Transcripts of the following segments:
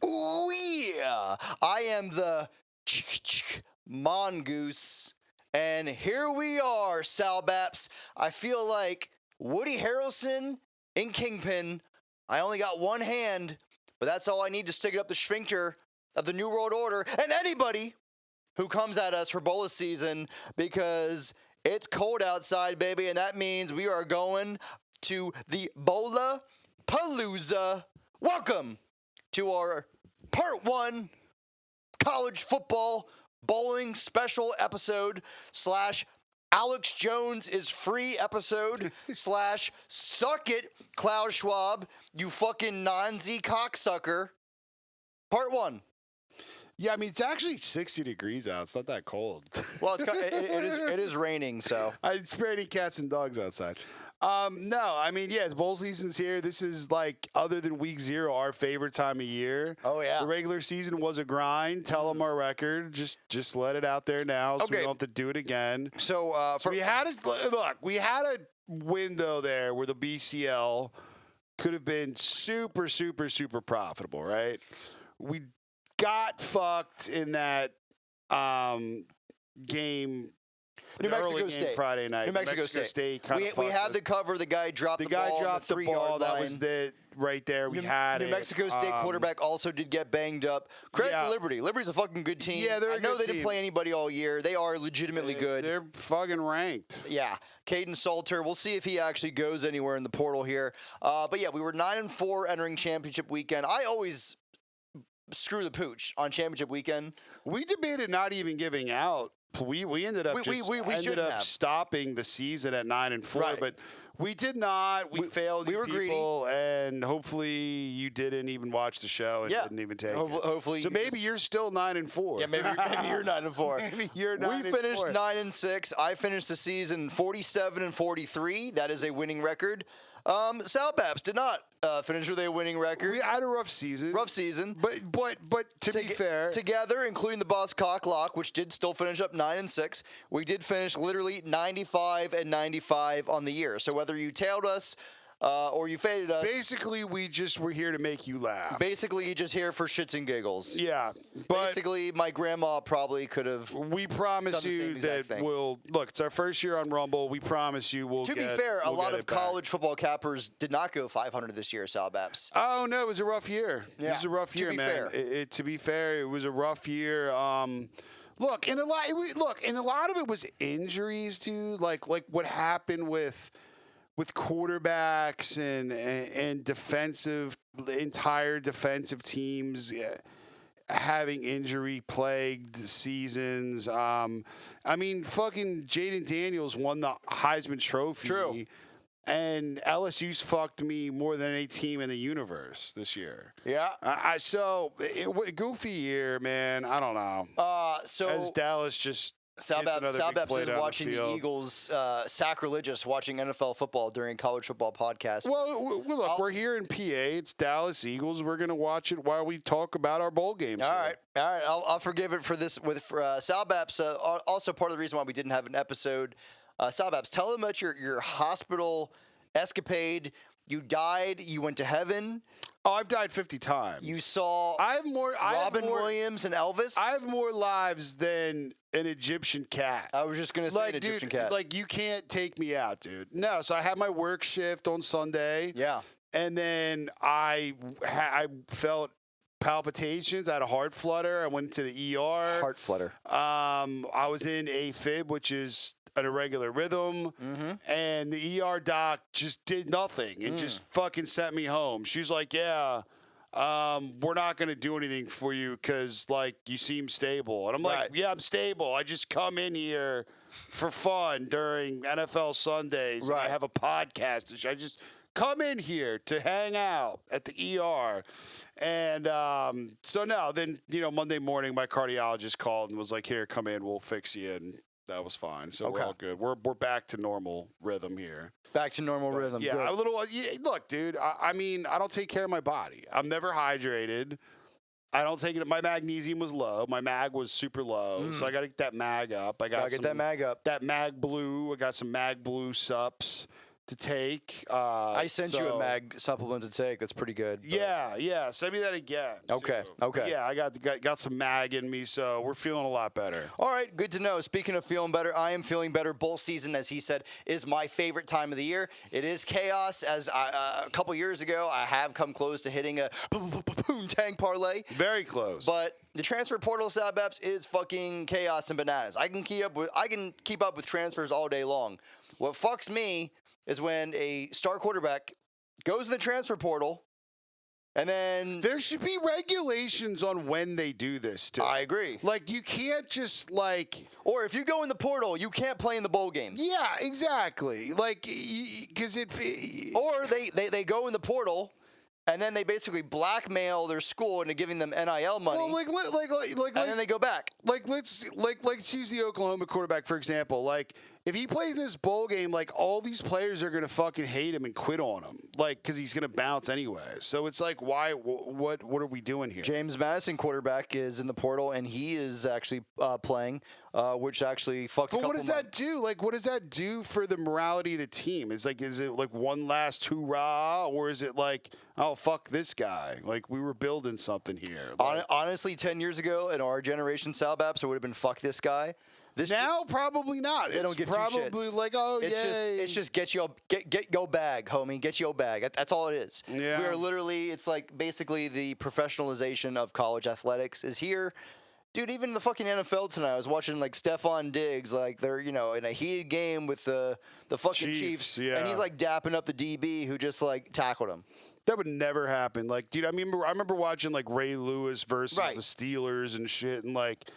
Ooh, yeah. I am the mongoose. And here we are, Sal Baps. I feel like Woody Harrelson in Kingpin. I only got one hand, but that's all I need to stick it up the sphincter of the New World Order and anybody who comes at us for Bowl season, because it's cold outside, baby, and that means we are going to the Bowl-A-Palooza. Welcome to our Part 1 college football bowling special episode / Alex Jones is free episode / suck it, Klaus Schwab, you fucking Nazi cocksucker. Part 1. Yeah, I mean, it's actually 60 degrees out. It's not that cold. Well, it is raining, so. It's pretty cats and dogs outside. No, I mean, yeah, it's bowl season's here. This is like, other than week 0, our favorite time of year. Oh, yeah. The regular season was a grind. Tell them our record. Just let it out there now so we don't have to do it again. So, we had a window there where the BCL could have been super, super, super profitable, right? We got fucked in that game. New Mexico State. Friday night. New Mexico State. We had the cover. The guy dropped the ball. The guy dropped the ball. That was the right there. We had it. New Mexico State quarterback also did get banged up. Credit to Liberty. Liberty's a fucking good team. Yeah, they're a I know good they didn't team. play anybody all year. They are legitimately good. They're fucking ranked. Yeah. Caden Salter. We'll see if he actually goes anywhere in the portal here. But yeah, we were 9-4 entering championship weekend. I always screw the pooch on championship weekend. We debated not even giving out. We ended up stopping the season at 9-4, Right. but we did not. We failed. We were people, and hopefully you didn't even watch the show and didn't even take it. Hopefully, So maybe you're still 9-4. Yeah, maybe you're 9-4. Maybe you're 9-4. We finished 9-6. I finished the season 47-43. That is a winning record. Sal Baps did not finish with a winning record. We had a rough season. But to be fair, together, including the Boss Cock Lock, which did still finish up 9-6, we did finish literally 95-95 on the year. So whether you tailed us or you faded us, basically we just were here to make you laugh. Basically, you just here for shits and giggles. Yeah, but basically, my grandma probably could have. We promise you that we'll look. It's our first year on Rumble. We promise you we'll. To be fair, a lot of college football cappers did not go 500 this year. Sal Baps. Oh no, it was a rough year. Yeah. It was a rough year, man. To be fair, it was a rough year. Look, and a lot of it was injuries, dude. Like what happened with quarterbacks and entire defensive teams having injury-plagued seasons. I mean, fucking Jaden Daniels won the Heisman Trophy. True. And LSU's fucked me more than any team in the universe this year. Yeah. Goofy year, man. I don't know. As Dallas just... Sal Baps is watching the Eagles sacrilegious watching NFL football during college football podcast. Well, look, we're here in PA. It's Dallas Eagles. We're going to watch it while we talk about our bowl games. All right. I'll forgive it for this. With Sal Baps, also part of the reason why we didn't have an episode. Sal Baps, tell them about your hospital escapade. You died. You went to heaven. Oh, I've died 50 times. You saw Robin Williams and Elvis. I have more lives than an Egyptian cat. I was just going to say Egyptian cat. Like, you can't take me out, dude. No, so I had my work shift on Sunday. Yeah. And then I felt palpitations. I had a heart flutter. I went to the ER. Heart flutter. I was in AFib, which is an irregular rhythm, and the ER doc just did nothing and just fucking sent me home. She's like, yeah, we're not going to do anything for you because, like, you seem stable. And I'm like, yeah, I'm stable. I just come in here for fun during NFL Sundays. Right. And I have a podcast. I just come in here to hang out at the ER. And so no, then, Monday morning, my cardiologist called and was like, here, come in, we'll fix you. And that was fine. So we're all good. We're back to normal rhythm here. Back to normal rhythm. Yeah, good. Look, dude. I mean, I don't take care of my body. I'm never hydrated. I don't take it. My magnesium was low. My mag was super low. So I got to get that mag up. I got to get that mag up. That mag blue. I got some mag blue sups to take. I sent you a mag supplement to take. That's pretty good. But... Yeah. Send me that again. Okay. Too. Okay. Yeah, I got some mag in me, so we're feeling a lot better. All right, good to know. Speaking of feeling better, I am feeling better. Bowl season, as he said, is my favorite time of the year. It is chaos. As a couple years ago, I have come close to hitting a poontang parlay. Very close. But the transfer portal, Sabaps, is fucking chaos and bananas. I can keep up with transfers all day long. What fucks me is when a star quarterback goes in the transfer portal, and then there should be regulations on when they do this too. I agree. Like, you can't just or if you go in the portal, you can't play in the bowl games. Yeah, exactly. Like, because or they go in the portal. And then they basically blackmail their school into giving them NIL money. Well, and then they go back. Let's use the Oklahoma quarterback for example. Like, if he plays this bowl game, like, all these players are gonna fucking hate him and quit on him, like, because he's gonna bounce anyway. So it's like, why? What are we doing here? James Madison, quarterback, is in the portal, and he is actually playing, which actually fucked. But what does that do? Like, what does that do for the morality of the team? Is it like one last hoorah, or is it like, oh, fuck this guy? Like, we were building something here. Like, honestly, 10 years ago in our generation, Sal Baps, it would have been fuck this guy. Now, probably not. They don't give probably two shits. Like, oh, it's just get your bag, homie. Get your bag. That's all it is. Yeah. We are literally, it's like basically the professionalization of college athletics is here. Dude, even the fucking NFL tonight, I was watching like Stephon Diggs, like they're, in a heated game with the fucking Chiefs. Yeah. And he's like dapping up the DB who just like tackled him. That would never happen. Like, dude, I remember watching like Ray Lewis versus the Steelers and shit, and like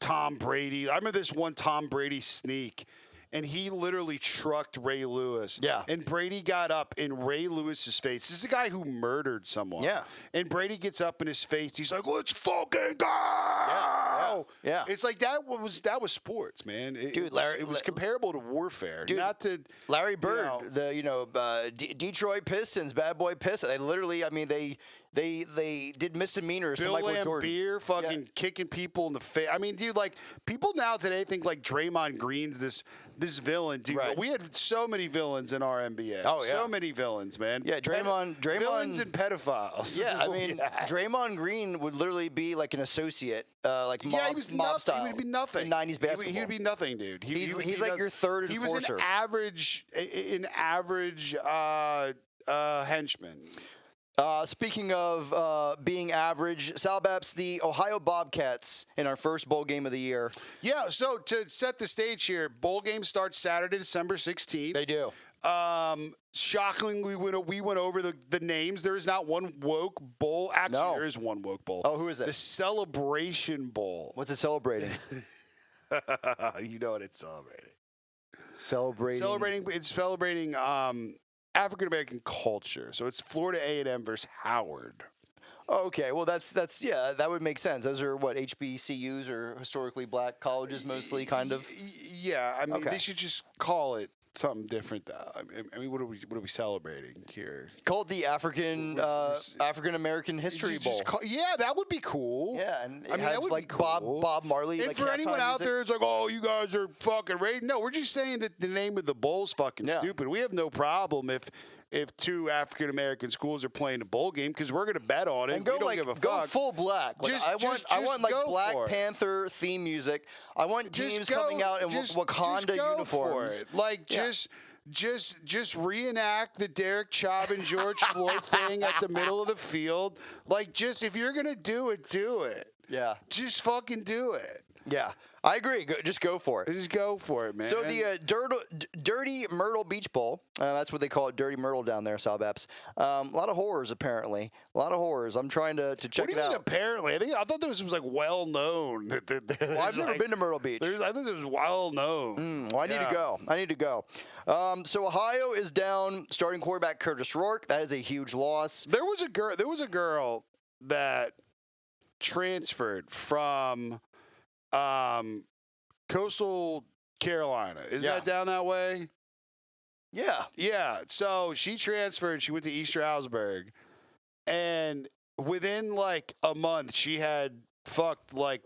Tom Brady. I remember this one Tom Brady sneak, and he literally trucked Ray Lewis. Yeah. And Brady got up in Ray Lewis's face. This is a guy who murdered someone. Yeah. And Brady gets up in his face. He's like, "Let's fucking go!" Yeah. It's like that was sports, man. Dude, it was comparable to warfare. Dude, not to Larry Bird, Detroit Pistons, bad boy Pistons. They literally, I mean, they did misdemeanors to Bill Michael Jordan. Laimbeer fucking kicking people in the face. I mean, dude, like, people now today think like Draymond Green's this villain, dude. Right. We had so many villains in our NBA. Oh, yeah. So many villains, man. Yeah, Draymond villains and pedophiles. Yeah, I mean, Draymond Green would literally be like an associate, like mob, he was mob style. He would be nothing. In 90s basketball. He would be nothing, dude. He's like your third enforcer. He was an average henchman. Speaking of being average, Sal Baps, the Ohio Bobcats in our first bowl game of the year. Yeah, so to set the stage here, bowl game starts Saturday, December 16th. They do. Shockingly, we went over the names. There is not one woke bowl. Actually, there is one woke bowl. Oh, who is it? The Celebration Bowl. What's it celebrating? You know what it's celebrating. Celebrating. It's celebrating African American culture. So it's Florida A&M versus Howard. Okay, well that's that would make sense. Those are what HBCUs or historically black colleges, mostly, kind of. Yeah, I mean they should just call it something different. I mean, what are we celebrating here? Call it the African American History Bowl. That would be cool. Yeah, and I mean, that would like be cool. Bob Marley. And like for anyone out there, it's like, oh, you guys are fucking racist. No, we're just saying that the name of the bowl's fucking stupid. We have no problem if two African Schools are playing a bowl game because we're going to bet on it. And go, we don't give a go fuck. full black. Like, I want like Black Panther theme music. I want teams coming out in Wakanda uniforms. Like, just reenact the Derek Chauvin George Floyd thing at the middle of the field. Like, just if you're going to do it, do it. Yeah. Just fucking do it. Yeah. I agree. Just go for it. Just go for it, man. So the Dirty Myrtle Beach Bowl, that's what they call it, Dirty Myrtle down there, Sal Baps. A lot of horrors, apparently. A lot of horrors. I'm trying to check it out. Apparently? I thought this was like well known. Well, I've never been to Myrtle Beach. I think it was well known. Well, I need to go. So Ohio is down starting quarterback Curtis Rourke. That is a huge loss. There was a girl that transferred from Coastal Carolina. Is that down that way? Yeah. Yeah. So she transferred. She went to East Stroudsburg. And within like a month, she had fucked like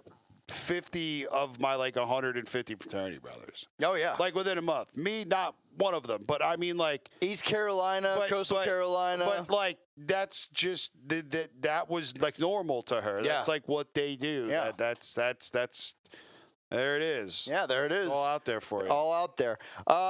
50 of my like 150 fraternity brothers. Oh yeah. Like within a month. Me, not one of them, but I mean like East Carolina, Coastal Carolina. But like that's just that was like normal to her. Yeah. That's like what they do. Yeah. That's there it is. Yeah, there it is. It's all out there for you. All out there.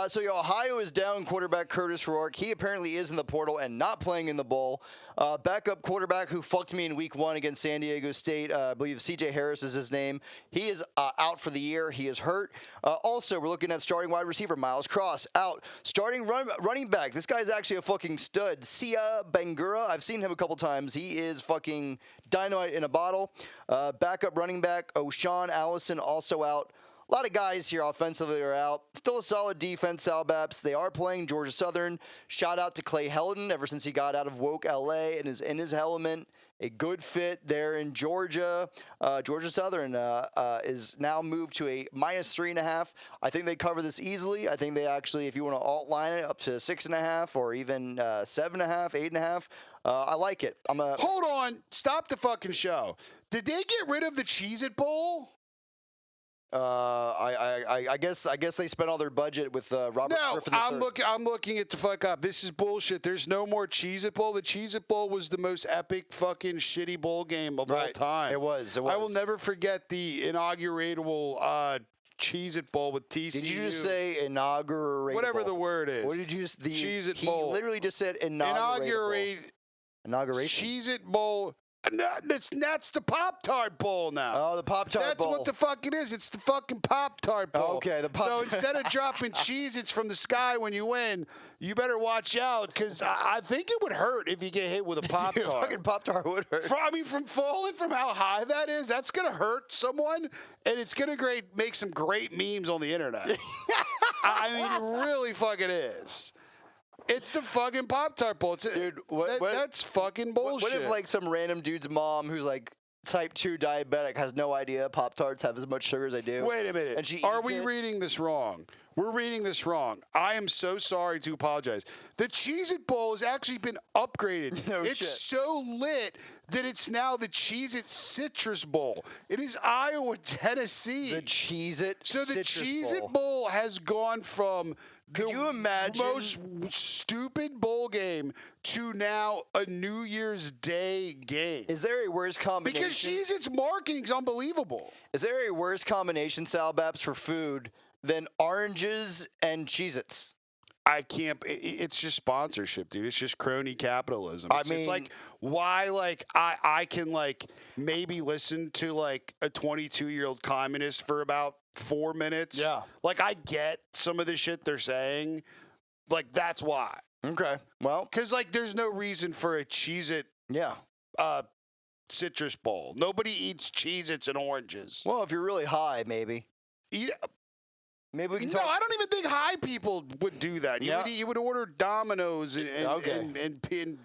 So Ohio is down quarterback Curtis Rourke. He apparently is in the portal and not playing in the bowl. Backup quarterback who fucked me in week 1 against San Diego State. I believe CJ Harris is his name. He is out for the year. He is hurt. Also, we're looking at starting wide receiver Miles Cross out. Starting running back. This guy's actually a fucking stud. Sia Bangura. I've seen him a couple times. He is fucking dynamite in a bottle. Backup running back O'Shawn Allison also out. A lot of guys here offensively are out. Still a solid defense, Sal Baps. They are playing Georgia Southern. Shout out to Clay Helton ever since he got out of woke LA and is in his element. A good fit there in Georgia. Georgia Southern is now moved to a -3.5. I think they cover this easily. I think they actually, if you want to alt line it, up to 6.5 or even 7.5, 8.5. I like it. Hold on. Stop the fucking show. Did they get rid of the Cheez-It Bowl? I guess they spent all their budget with Robert Griffin III. I'm looking it the fuck up. This is bullshit. There's no more Cheez-It Bowl. The Cheez-It Bowl was the most epic fucking shitty bowl game of all time. It was. I will never forget the inaugural Cheez-It Bowl with TCU. Did you just say inaugural? Whatever the word is. What did you? Cheez-It Bowl. He literally just said inauguration. Cheez-It Bowl. That's the Pop-Tart Bowl now. Oh, the Pop-Tart Bowl. That's what the fuck it is. It's the fucking Pop-Tart Bowl. Okay, the So instead of dropping Cheez-Its from the sky when you win, you better watch out because I think it would hurt if you get hit with a Pop-Tart. Fucking Pop-Tart would hurt. From falling from how high that is, that's going to hurt someone, and it's going to make some great memes on the internet. I mean, it really fucking is. It's the fucking Pop-Tart Bowl. Dude, that's fucking bullshit. What if like some random dude's mom who's like type 2 diabetic has no idea Pop-Tarts have as much sugar as they do? Wait a minute. And she Are eats we it? reading this wrong? We're reading this wrong. I am so sorry to apologize. The Cheez-It Bowl has actually been upgraded. No it's shit. so lit that it's now the Cheez-It Citrus Bowl. It is Iowa, Tennessee. The Cheez-It So the Citrus Cheez-It Bowl has gone from Could you imagine? most stupid bowl game to now a New Year's Day game. Is there a worse combination? Because Cheez-Its marketing is unbelievable. Is there a worse combination, Sal Baps, for food than oranges and Cheez-Its? I can't. It's just sponsorship, dude. It's just crony capitalism. It's like why, like I can like maybe listen to like a 22-year-old communist for about 4 minutes. Yeah. Like I get some of the shit they're saying. Like that's why. Okay. Well, Because like there's no reason for a Cheez-It yeah. citrus bowl. Nobody eats Cheez-Its and oranges. Well, if you're really high, maybe. Yeah. Maybe we can No, talk. I don't even think high people would do that. You would order Domino's and pin.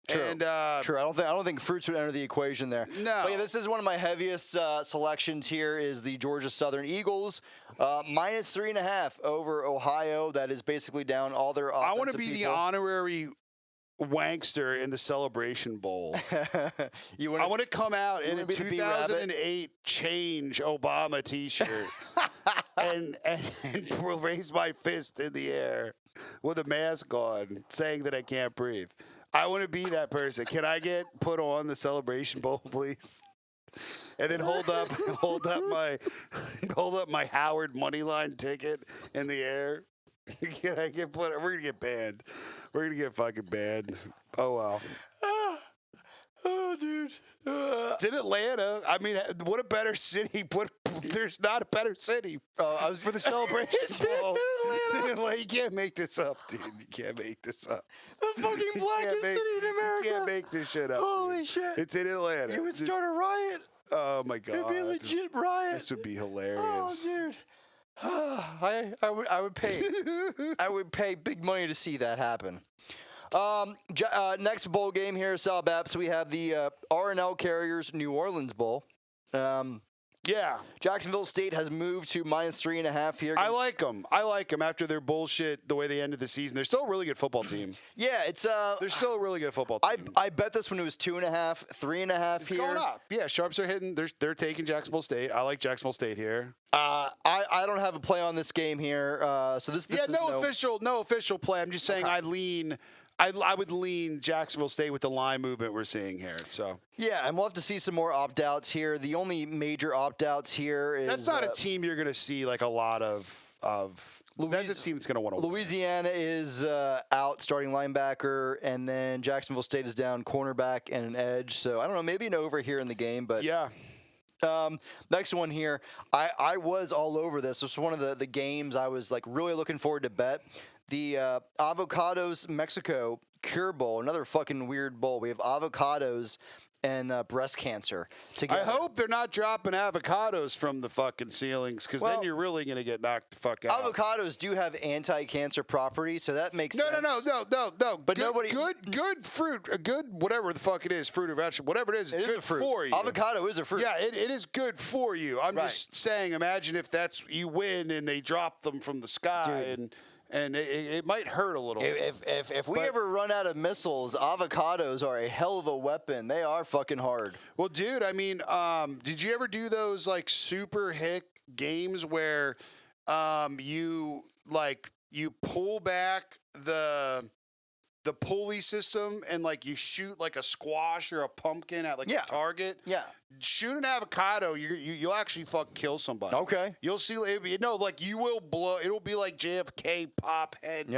True. And, True. I don't think fruits would enter the equation there. No. But yeah, this is one of my heaviest selections here is the Georgia Southern Eagles. -3.5 over Ohio. That is basically down all their offensive I want to be the people. honorary wankster in the Celebration Bowl. I want to come out in a be the B-Rabbit? 2008 Change Obama T-shirt and will raise my fist in the air with a mask on, saying that I can't breathe. I want to be that person. Can I get put on the Celebration Bowl, please? And then hold up my Howard Moneyline ticket in the air. Can I get put? We're gonna get banned. We're gonna get fucking banned. Oh well. Oh, dude. It's in Atlanta. I mean, what a better city. There's not a better city for the Celebration Bowl. Atlanta. You can't make this up, dude. You can't make this up. The fucking blackest city in America. You can't make this shit up. Holy dude. shit. It's in Atlanta. You would start a riot. Oh my god. It'd be a legit riot. This would be hilarious. Oh, dude. I would pay. I would pay big money to see that happen. Next bowl game here, Sal Baps. We have the R&L Carriers New Orleans Bowl. Yeah. Jacksonville State has moved to -3.5 here. I like them. I like them after their bullshit, the way they ended the season. They're still a really good football team. Yeah, it's They're still a really good football team. I bet this when it was 2.5, 3.5 It's here. going up. Yeah, sharps are hitting. They're taking Jacksonville State. I like Jacksonville State here. I don't have a play on this game here. So this Yeah, is no official play. I'm just saying I would lean Jacksonville State with the line movement we're seeing here. So yeah, and we'll have to see some more opt-outs here. The only major opt-outs here is that's not a team you're going to see like a lot of. That's a team that's going to want to win. Louisiana is out starting linebacker, and then Jacksonville State is down cornerback and an edge. So I don't know, maybe an over here in the game, but yeah. Next one here, I was all over this. This was one of the games I was like really looking forward to bet. The Avocados Mexico Cure Bowl, another fucking weird bowl. We have avocados and breast cancer together. I hope they're not dropping avocados from the fucking ceilings, because then you're really going to get knocked the fuck out. Avocados do have anti-cancer properties, so that makes sense. No. But nobody... Good fruit, a good whatever the fuck it is, fruit or vegetable, whatever it is, it good is a fruit. for you. Avocado is a fruit. Yeah, it is good for you. I'm just saying, imagine if you win and they drop them from the sky, and it might hurt a little. If we ever run out of missiles, avocados are a hell of a weapon. They are fucking hard. Well, dude, I mean, did you ever do those like super hick games where you pull back the pulley system and like you shoot like a squash or a pumpkin at like a target? Yeah. Shoot an avocado, you'll actually kill somebody. Okay. You'll see, you will blow. It'll be like JFK pop head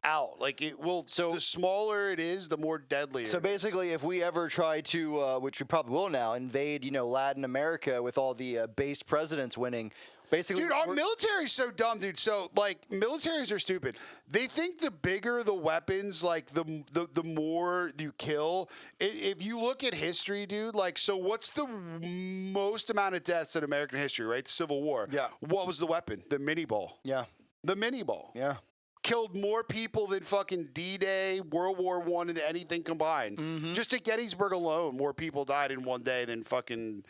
out. Like it will. So the smaller it is, the more deadly. So basically, if we ever try to, which we probably will now, invade, Latin America with all the based presidents winning. Basically, dude, our military's so dumb, dude. So, militaries are stupid. They think the bigger the weapons, the more you kill. If you look at history, dude, so what's the most amount of deaths in American history, right? The Civil War. Yeah. What was the weapon? The mini ball. Yeah. The mini ball. Yeah. Killed more people than fucking D-Day, World War I, and anything combined. Mm-hmm. Just at Gettysburg alone, more people died in one day than fucking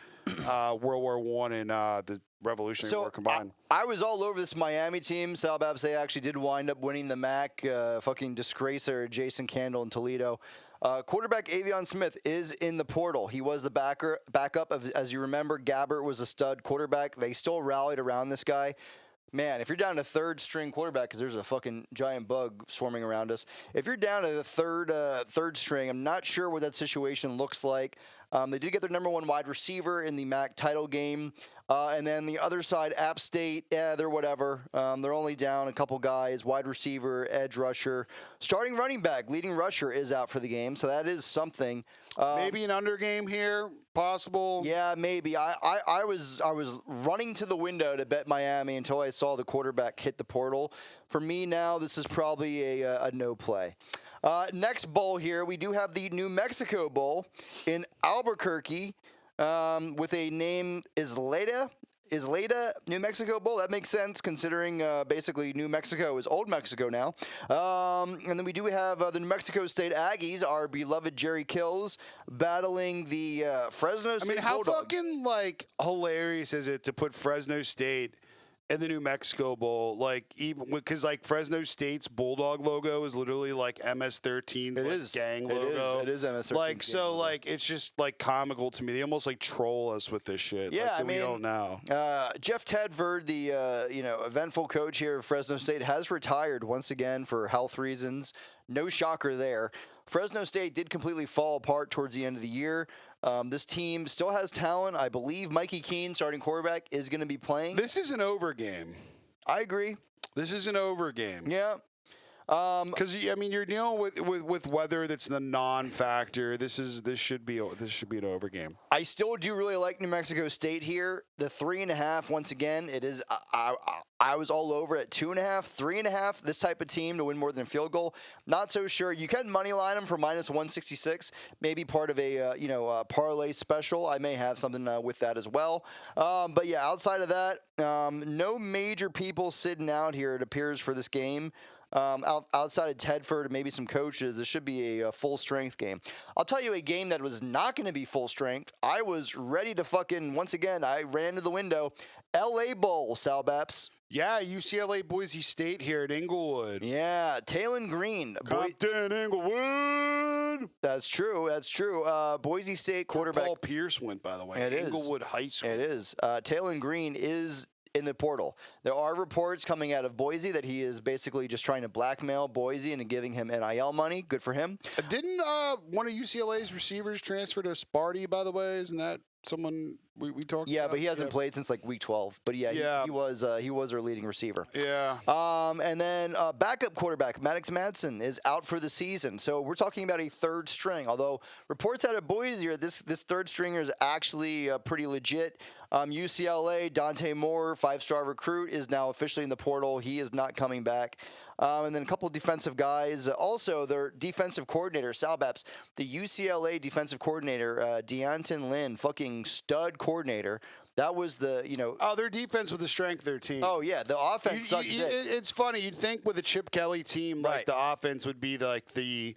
World War I and the Revolutionary War combined. I was all over this Miami team. Sal Babs, they actually did wind up winning the MAC. Fucking disgracer, Jason Candle in Toledo. Quarterback Avion Smith is in the portal. He was the backup of, as you remember, Gabbert was a stud quarterback. They still rallied around this guy. Man, if you're down to third string quarterback, because there's a fucking giant bug swarming around us. If you're down to the third string, I'm not sure what that situation looks like. They did get their number one wide receiver in the MAC title game. And then the other side, App State, they're whatever. They're only down a couple guys, wide receiver, edge rusher. Starting running back, leading rusher is out for the game, so that is something. Maybe an under game here, possible. Yeah, maybe. I was running to the window to bet Miami until I saw the quarterback hit the portal. For me now, this is probably a no play. Next bowl here, we do have the New Mexico Bowl in Albuquerque with a name Isleta, New Mexico Bowl. That makes sense considering basically New Mexico is Old Mexico now. And then we do have the New Mexico State Aggies, our beloved Jerry Kills, battling the Fresno State how Bulldogs. fucking hilarious is it to put Fresno State in the New Mexico Bowl, even because Fresno State's Bulldog logo is literally MS-13's gang logo. It is MS-13. It's just comical to me. They almost troll us with this shit. Yeah, we don't know. Jeff Tedford, the eventful coach here of Fresno State, has retired once again for health reasons. No shocker there. Fresno State did completely fall apart towards the end of the year. This team still has talent. I believe Mikey Keene, starting quarterback, is going to be playing. This is an over game. I agree. This is an over game. Yeah. Because you're dealing with weather that's the non-factor. This should be an over game. I still do really like New Mexico State here. The 3.5, once again, it is. I was all over at 2.5, 3.5. This type of team to win more than a field goal. Not so sure. You can money line them for -166. Maybe part of a parlay special. I may have something with that as well. But yeah, outside of that, no major people sitting out here. It appears for this game. Outside of Tedford and maybe some coaches, this should be a full strength game. I'll tell you a game that was not going to be full strength. I was ready to once again, I ran to the window. LA Bowl, Sal Baps. Yeah, UCLA Boise State here at Inglewood. Yeah, Talon Green. Compton Inglewood. That's true. Boise State quarterback. Paul Pierce went, by the way. It is. Inglewood High School. It is. Talon Green is in the portal. There are reports coming out of Boise that he is basically just trying to blackmail Boise into giving him NIL money. Good for him. Didn't one of UCLA's receivers transfer to Sparty, by the way? Isn't that someone we talked about? Yeah, but he hasn't played since like week 12. But he was our leading receiver. Yeah. And then backup quarterback Maddox Madsen is out for the season. So we're talking about a third string. Although reports out of Boise are this third stringer is actually pretty legit. UCLA, Dante Moore, 5-star recruit, is now officially in the portal. He is not coming back. And then a couple of defensive guys. Also, their defensive coordinator, Sal Baps, the UCLA defensive coordinator, Deonton Lynn, fucking stud coordinator. That was their defense with the strength of their team. Oh, yeah. The offense sucked dick. It's funny. You'd think with a Chip Kelly team, like the offense would be like the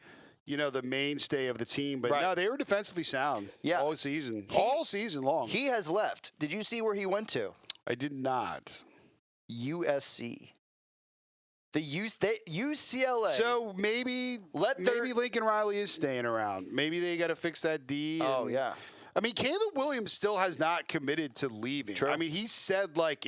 mainstay of the team. But no, they were defensively sound all season long. He has left. Did you see where he went to? I did not. USC. The UCLA. So maybe Lincoln Riley is staying around. Maybe they got to fix that D. Oh, yeah. I mean, Caleb Williams still has not committed to leaving. True. I mean, he said, like,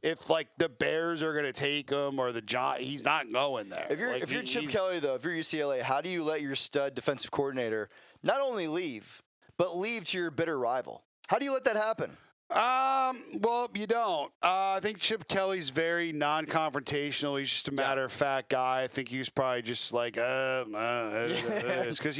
if like the Bears are going to take him or the Giants, he's not going there. If you're Chip Kelly, though, if you're UCLA, how do you let your stud defensive coordinator not only leave, but leave to your bitter rival? How do you let that happen? Well, you don't. I think Chip Kelly's very non-confrontational. He's just a matter-of-fact guy. I think he was probably just like, because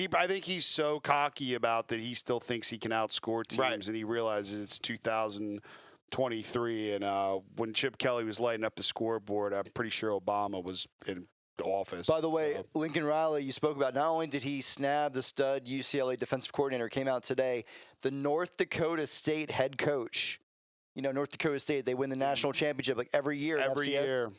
I think he's so cocky about that he still thinks he can outscore teams, and he realizes it's 2023. And when Chip Kelly was lighting up the scoreboard, I'm pretty sure Obama was in the office. By the way, Lincoln Riley, you spoke about, not only did he snab the stud UCLA defensive coordinator, came out today, the North Dakota State head coach. You know, North Dakota State, they win the national championship like every year. Every year.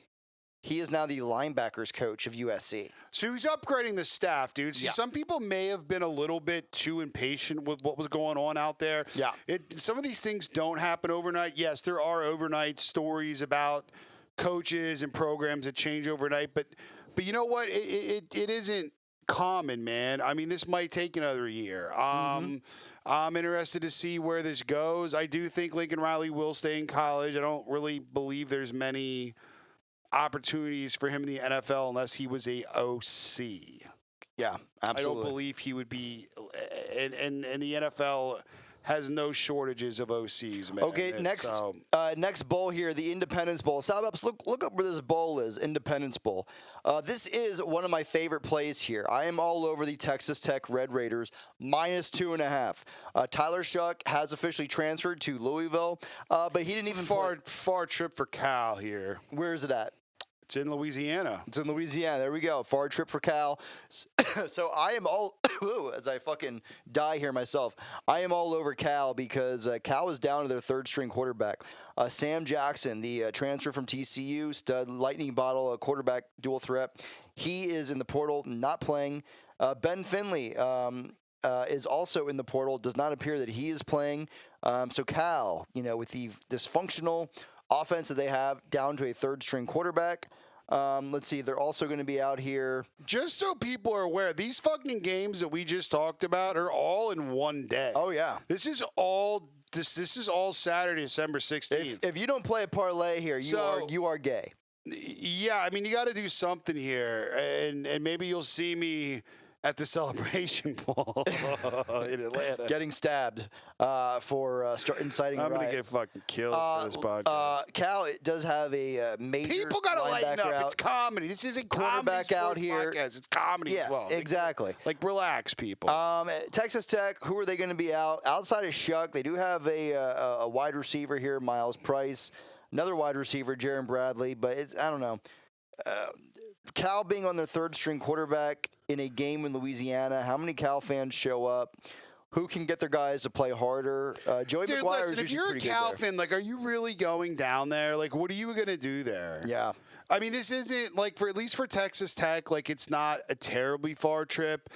He is now the linebackers coach of USC. So he's upgrading the staff, dude. See, some people may have been a little bit too impatient with what was going on out there. Yeah. Some of these things don't happen overnight. Yes, there are overnight stories about coaches and programs that change overnight, but you know what? It isn't common, man. I mean, this might take another year. I'm interested to see where this goes. I do think Lincoln Riley will stay in college. I don't really believe there's many opportunities for him in the NFL unless he was a OC. Yeah, absolutely. I don't believe he would be, and the NFL has no shortages of OCs, man. Okay, next bowl here, the Independence Bowl. Salvaps, look up where this bowl is, Independence Bowl. This is one of my favorite plays here. I am all over the Texas Tech Red Raiders, -2.5. Tyler Shuck has officially transferred to Louisville, but he didn't even far trip for Cal here. Where is it at? It's in Louisiana. It's in Louisiana. There we go. Far trip for Cal. So I am all, as I fucking die here myself, I am all over Cal because Cal is down to their third string quarterback. Sam Jackson, the transfer from TCU, stud lightning bottle, a quarterback dual threat. He is in the portal, not playing. Ben Finley is also in the portal. Does not appear that he is playing. So Cal, with the dysfunctional offense that they have, down to a third string quarterback. Let's see. They're also going to be out here. Just so people are aware, these fucking games that we just talked about are all in one day. Oh yeah. This is all Saturday, December 16th. If you don't play a parlay here, you are gay. Yeah, I mean, you got to do something here, and maybe you'll see me at the Celebration Bowl in Atlanta. Getting stabbed for inciting a riot. I'm going to get fucking killed for this podcast. Cal does have a major people got to lighten up. It's comedy. This is a quarterback out here. Podcast. It's comedy as well. Exactly. Like, relax, people. Texas Tech, who are they going to be out? Outside of Shuck, they do have a wide receiver here, Miles Price. Another wide receiver, Jaron Bradley. But I don't know. Cal being on their third string quarterback in a game in Louisiana, how many Cal fans show up? who can get their guys to play harder. Joey Dude, McGuire listen, is if usually you're a pretty Cal good there. fan, like, are you really going down there? Like, what are you going to do there? Yeah. I mean, this isn't, like, at least for Texas Tech, like, it's not a terribly far trip.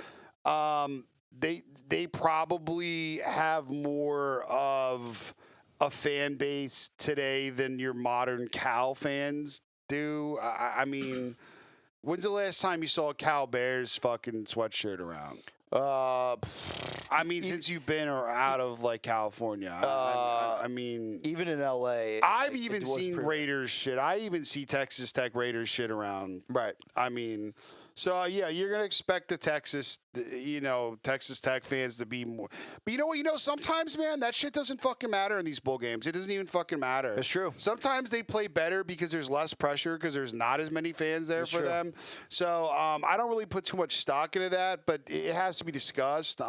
They probably have more of a fan base today than your modern Cal fans do. I mean, when's the last time you saw a Cal Bears fucking sweatshirt around? I mean, since you've been or out of like California, I mean, even in LA, I've even seen Raiders shit. I even see Texas Tech Raiders shit around. Right. I mean, so yeah, you're gonna expect the Texas Tech fans to be more. But you know what? Sometimes, man, that shit doesn't fucking matter in these bowl games. It doesn't even fucking matter. It's true. Sometimes they play better because there's less pressure because there's not as many fans there for them. So I don't really put too much stock into that, but it has to be discussed.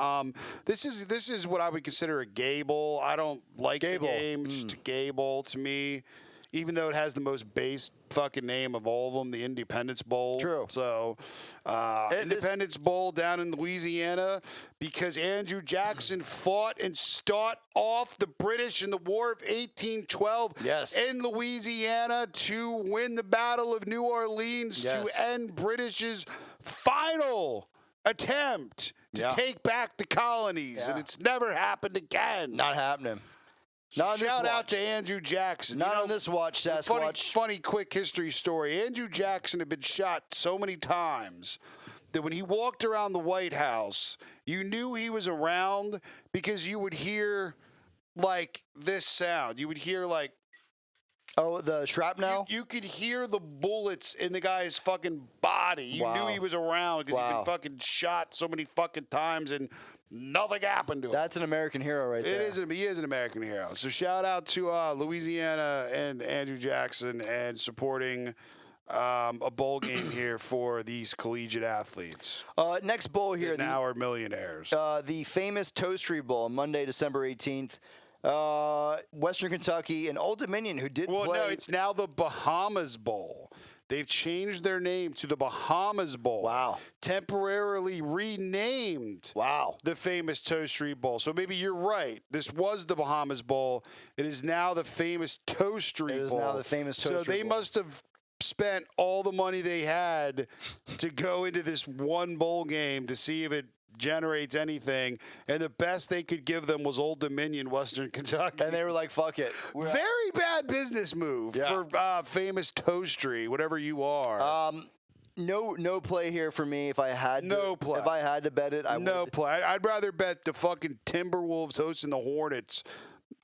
This is what I would consider a gay bowl. I don't like the game. It's just a gay bowl to me. Even though it has the most base fucking name of all of them, the Independence Bowl. True. So, Independence Bowl down in Louisiana because Andrew Jackson fought and stought off the British in the War of 1812 in Louisiana to win the Battle of New Orleans to end British's final attempt to take back the colonies. And it's never happened again. Not happening. Shout out to Andrew Jackson. Not on this watch, Sasquatch. Funny quick history story. Andrew Jackson had been shot so many times that when he walked around the White House, you knew he was around because you would hear, like, this sound. You would hear, like... Oh, the shrapnel? You could hear the bullets in the guy's fucking body. You knew he was around because he'd been fucking shot so many fucking times and... nothing happened to him. That's an American hero right there. He is an American hero. So shout out to Louisiana and Andrew Jackson and supporting a bowl game here for these collegiate athletes. Next bowl here. Now are millionaires. The famous Toastery Bowl, Monday, December 18th. Western Kentucky and Old Dominion, who did play. No, it's now the Bahamas Bowl. They've changed their name to the Bahamas Bowl. Wow. Temporarily renamed. Wow. The famous Toastery Bowl. So maybe you're right. This was the Bahamas Bowl. It is now the famous Toastery Bowl. It is now the famous Toastery Bowl. So they must have spent all the money they had to go into this one bowl game to see if it generates anything, and the best they could give them was Old Dominion, Western Kentucky. And they were like, fuck it. Very bad business move for famous Toastery, whatever you are. No play here for me. If I had play. If I had to bet it, I would. No play. I'd rather bet the fucking Timberwolves hosting the Hornets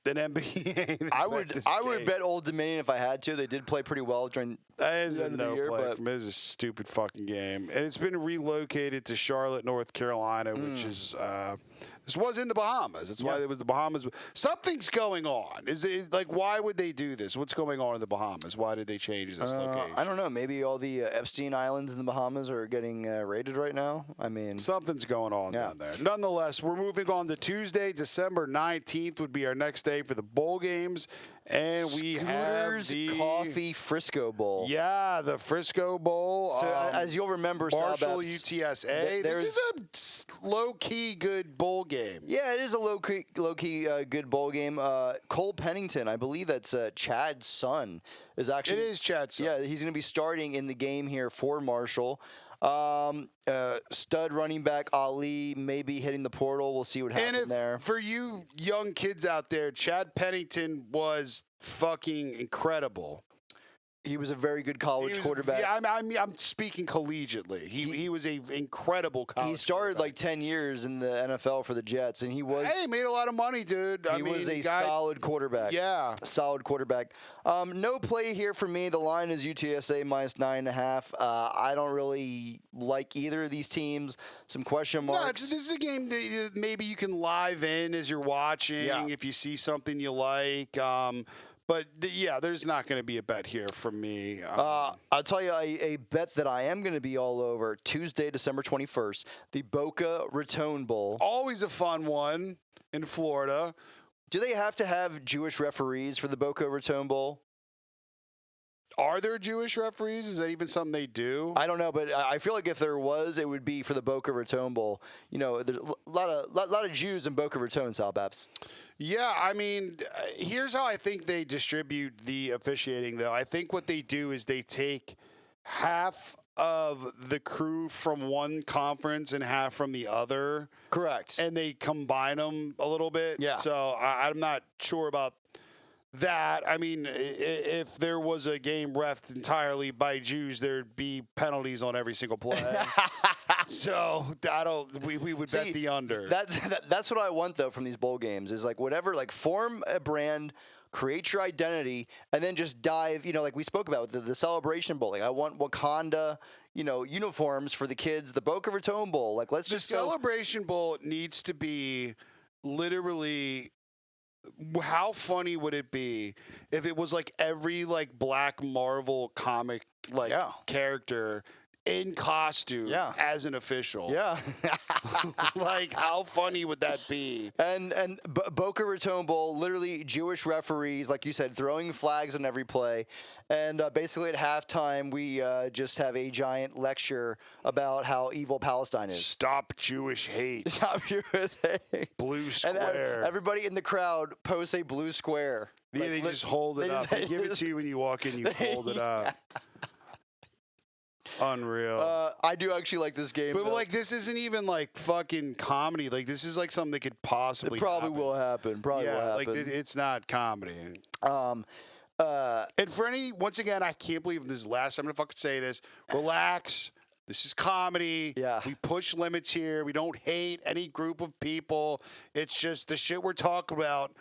than NBA. I would bet Old Dominion if I had to. They did play pretty well during that is the a end of no the year, play but for me. It's a stupid fucking game. And it's been relocated to Charlotte, North Carolina, which is this was in the Bahamas. That's why it was the Bahamas. Something's going on. Is it like, why would they do this? What's going on in the Bahamas? Why did they change this location? I don't know. Maybe all the Epstein Islands in the Bahamas are getting raided right now. I mean, something's going on down there. Nonetheless, we're moving on to Tuesday, December 19th would be our next day for the bowl games. And we have the Coffee Frisco Bowl. Yeah, the Frisco Bowl. So as you'll remember, Marshall UTSA. This is a low-key good bowl game. Yeah, it is a low-key good bowl game. Cole Pennington, I believe that's Chad's son, is actually. It is Chad's son. Yeah, he's going to be starting in the game here for Marshall. Stud running back Ali may be hitting the portal. We'll see what happens there. For you young kids out there, Chad Pennington was fucking incredible. He was a very good college quarterback. Yeah, I'm speaking collegiately. He was an incredible college. He started like 10 years in the NFL for the Jets, and he made a lot of money, dude. He was a solid quarterback. Yeah, solid quarterback. No play here for me. The line is UTSA minus 9.5. I don't really like either of these teams. Some question marks. No, this is a game that maybe you can live in as you're watching if you see something you like. But, yeah, there's not going to be a bet here from me. I'll tell you a bet that I am going to be all over Tuesday, December 21st, the Boca Raton Bowl. Always a fun one in Florida. Do they have to have Jewish referees for the Boca Raton Bowl? Are there Jewish referees? Is that even something they do? I don't know, but I feel like if there was, it would be for the Boca Raton Bowl. You know, there's a lot of Jews in Boca Raton, Sal Babs. Yeah, I mean, here's how I think they distribute the officiating, though. I think what they do is they take half of the crew from one conference and half from the other. Correct. And they combine them a little bit. Yeah. So I'm not sure about that. I mean, if there was a game refed entirely by Jews, there'd be penalties on every single play. So we would bet the under. That's what I want though from these bowl games is like whatever, like form a brand, create your identity, and then just dive. You know, like we spoke about with the Celebration Bowl. Like I want Wakanda, you know, uniforms for the kids. The Boca Raton Bowl. Like let's just the Celebration Bowl needs to be literally. How funny would it be if it was like every like Black Marvel comic like character in costume as an official? Yeah. Like how funny would that be? And Boca Raton Bowl, literally Jewish referees, like you said, throwing flags on every play. And basically at halftime, we just have a giant lecture about how evil Palestine is. Stop Jewish hate. Stop Jewish hate. Blue square. And everybody in the crowd posts a blue square. Yeah, like, they just hold it up. They give it to you when you walk in, you hold it up. Unreal. I do actually like this game. But like, this isn't even like fucking comedy. Like, this is like something that could possibly will happen. Probably will happen. Like it's not comedy. And for once again, I can't believe this is the last time I'm gonna fucking say this. Relax. This is comedy. Yeah. We push limits here. We don't hate any group of people. It's just the shit we're talking about.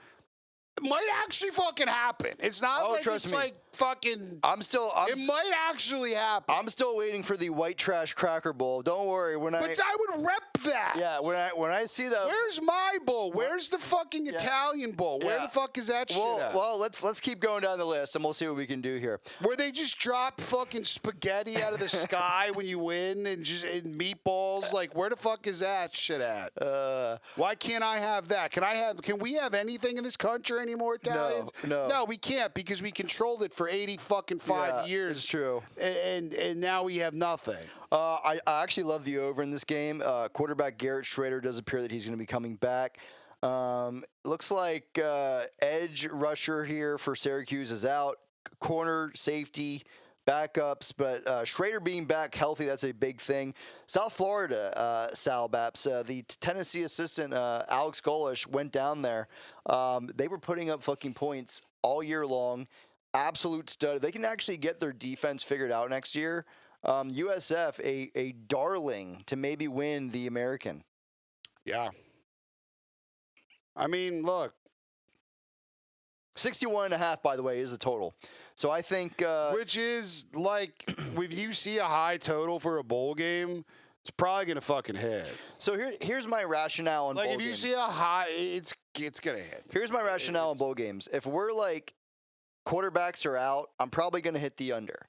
It might actually fucking happen. It's not like it's like fucking. It might actually happen. I'm still waiting for the white trash cracker bowl. Don't worry. But I would rep that. Yeah. When I see the. Where's my bowl? Where's the fucking Italian bowl? Where the fuck is that shit at? Well, let's keep going down the list and we'll see what we can do here. Where they just drop fucking spaghetti out of the sky when you win and meatballs. Like where the fuck is that shit at? Why can't I have that? Can we have anything in this country anymore, Italians? No, we can't because we controlled it for 80 fucking 5 years. It's true. And now we have nothing. I actually love the over in this game. Quarterback Garrett Schrader does appear that he's going to be coming back. Looks like edge rusher here for Syracuse is out. Corner, safety, backups, but Schrader being back healthy, that's a big thing. South Florida, Sal Baps, the Tennessee assistant, Alex Golish, went down there. They were putting up fucking points all year long. Absolute stud. They can actually get their defense figured out next year. USF, a darling to maybe win the American. Yeah. I mean, look. 61.5, by the way, is the total. So I think... which is, like, if you see a high total for a bowl game, it's probably going to fucking hit. So here's my rationale in bowl games. Like, if you see a high, it's going to hit. Here's my rationale in bowl games. If we're, like, quarterbacks are out, I'm probably going to hit the under.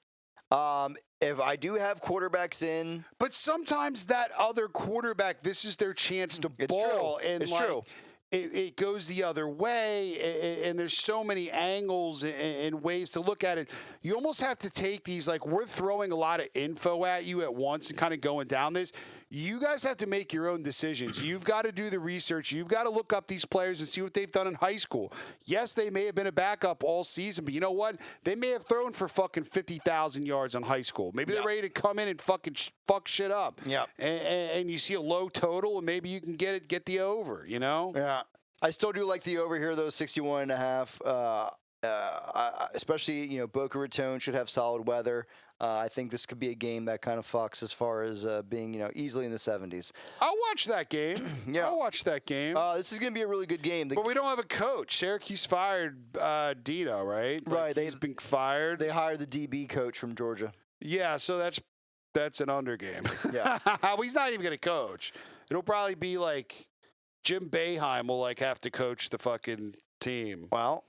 If I do have quarterbacks in... But sometimes that other quarterback, this is their chance to ball. And it's true. It goes the other way, and there's so many angles and ways to look at it. You almost have to take these, like, we're throwing a lot of info at you at once and kind of going down this. You guys have to make your own decisions. You've got to do the research. You've got to look up these players and see what they've done in high school. Yes, they may have been a backup all season, but you know what? They may have thrown for fucking 50,000 yards on high school. Maybe they're ready to come in and fucking fuck shit up. Yeah. And you see a low total, and maybe you can get the over, you know? Yeah. I still do like the over here, though, 61.5. Especially, you know, Boca Raton should have solid weather. I think this could be a game that kind of fucks as far as being, you know, easily in the 70s. I'll watch that game. I'll watch that game. This is going to be a really good game. But we don't have a coach. Syracuse fired Dino, right? Right. He's been fired. They hired the DB coach from Georgia. Yeah, so that's an under game. Yeah. Well, he's not even going to coach. It'll probably be like Jim Boeheim will like have to coach the fucking team. Well,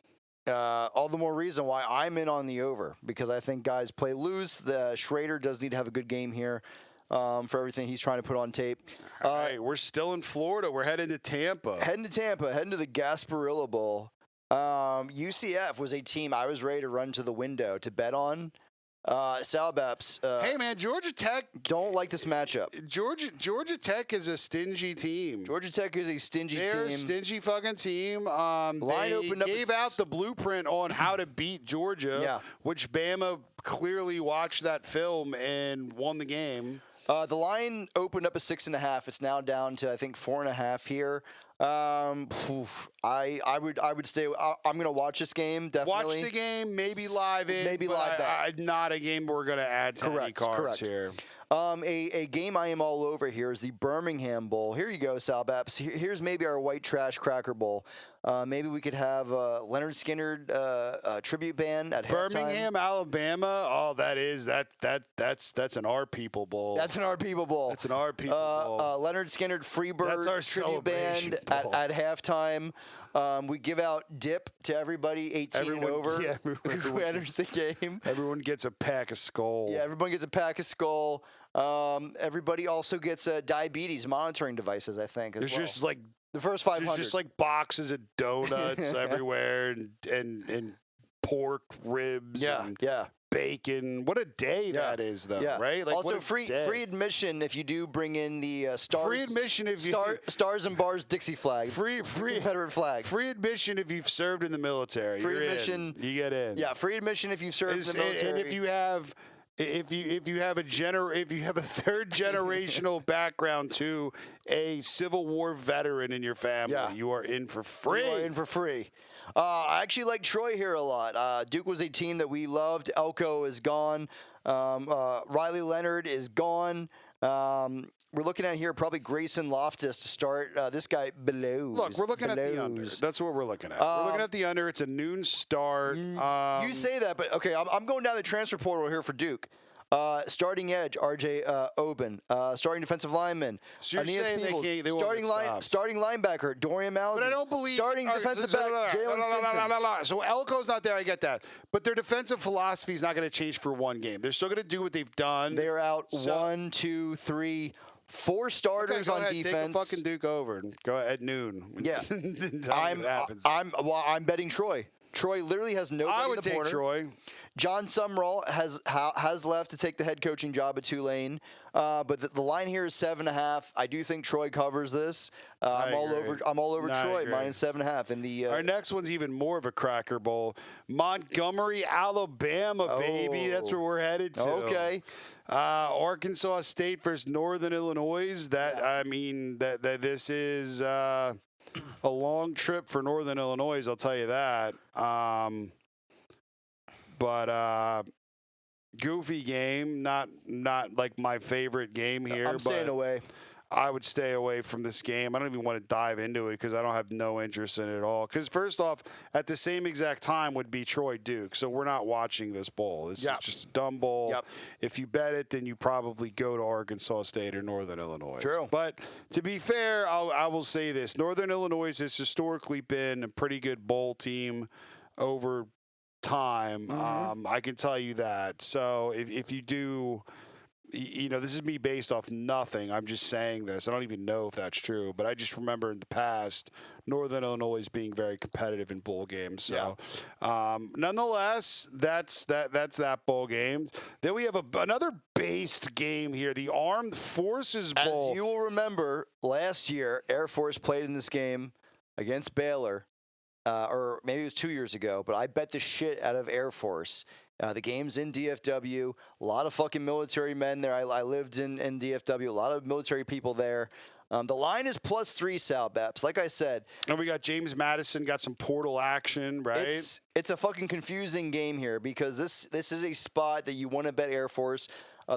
all the more reason why I'm in on the over, because I think guys play loose. The Schrader does need to have a good game here for everything he's trying to put on tape. All right, we're still in Florida. We're heading to Tampa. Heading to the Gasparilla Bowl. UCF was a team I was ready to run to the window to bet on. Sal Beps, Hey man, Georgia Tech. don't like this matchup. Georgia Tech is a stingy team. Georgia Tech is a stingy They're team. a stingy fucking team. Line They opened up gave its- out the blueprint on how to beat Georgia, Yeah. which Bama clearly watched that film and won the game. The line opened up at 6.5. It's now down to I think 4.5 here. I would stay. I'm gonna watch this game definitely. Watch the game, maybe live it. Maybe but live bet. not a game we're gonna add to any cards here. A game I am all over here is the Birmingham Bowl. Here you go, Sal Baps. Here's maybe our white trash cracker bowl. Maybe we could have Leonard Skinner tribute band at Birmingham, halftime. Alabama. Oh, that's an our people bowl. That's an Our People Bowl. That's an our people bowl. Leonard Skinner Freebird That's our tribute band celebration bowl. at halftime. We give out dip to everybody 18 and over yeah, who enters the game. Everyone gets a pack of Skull. Yeah, everyone gets a pack of Skull. Everybody also gets diabetes monitoring devices, I think. There's just like the first 500. There's just like boxes of donuts everywhere and pork ribs and bacon. What a day that is, though, right? Like, also, what a free day. admission if you do bring in the stars. Free admission if you Stars and Bars Dixie flag. free Confederate flag. Free admission if you've served in the military. Free You're admission. in. You get in. Yeah, free admission if you've served in the military. And if you have. If you have a third generational background to a Civil War veteran in your family, you are in for free. You are in for free. I actually like Troy here a lot. Duke was a team that we loved. Elko is gone. Riley Leonard is gone. We're looking at here probably Grayson Loftus to start. This guy blows. Look, we're looking at the under. That's what we're looking at. We're looking at the under. It's a noon start. You say that, but okay, I'm going down the transfer portal here for Duke. Starting edge, R.J. Oben. Starting defensive lineman, So you're Aeneas saying Peebles. they won't get stops. Starting linebacker, Dorian Malley. But I don't believe Starting defensive back, Jalen Stinson. So Elko's not there. I get that, but their defensive philosophy is not going to change for one game. They're still going to do what they've done. They are out 1, 2, 3, 4 starters go on ahead, defense. Take a fucking Duke over and go at noon. Yeah, I'm betting Troy. Troy literally has nobody I in would the take corner. Troy. John Sumrall has left to take the head coaching job at Tulane, but the line here is 7.5. I do think Troy covers this. I'm all over Troy minus 7.5. In the our next one's even more of a cracker bowl. Montgomery, Alabama, baby. That's where we're headed to. Okay. Arkansas State versus Northern Illinois. That this is a long trip for Northern Illinois. I'll tell you that. But goofy game, not like my favorite game here. I'm staying away. I would stay away from this game. I don't even want to dive into it because I don't have no interest in it at all. Because first off, at the same exact time would be Troy Duke, so we're not watching this bowl. This is just a dumb bowl. Yep. If you bet it, then you probably go to Arkansas State or Northern Illinois. True. But to be fair, I will say this: Northern Illinois has historically been a pretty good bowl team over time. I can tell you that. So if you do, this is me based off nothing. I'm just saying this. I don't even know if that's true, but I just remember in the past Northern Illinois being very competitive in bowl games. So, nonetheless, that's that bowl game. Then we have another based game here, the Armed Forces Bowl. As you will remember, last year Air Force played in this game against Baylor. Or maybe it was 2 years ago, but I bet the shit out of Air Force. The game's in DFW. A lot of fucking military men there. I lived in DFW. A lot of military people there. The line is +3, Sal Beps. Like I said. And we got James Madison, got some portal action, right? It's a fucking confusing game here because this is a spot that you want to bet Air Force.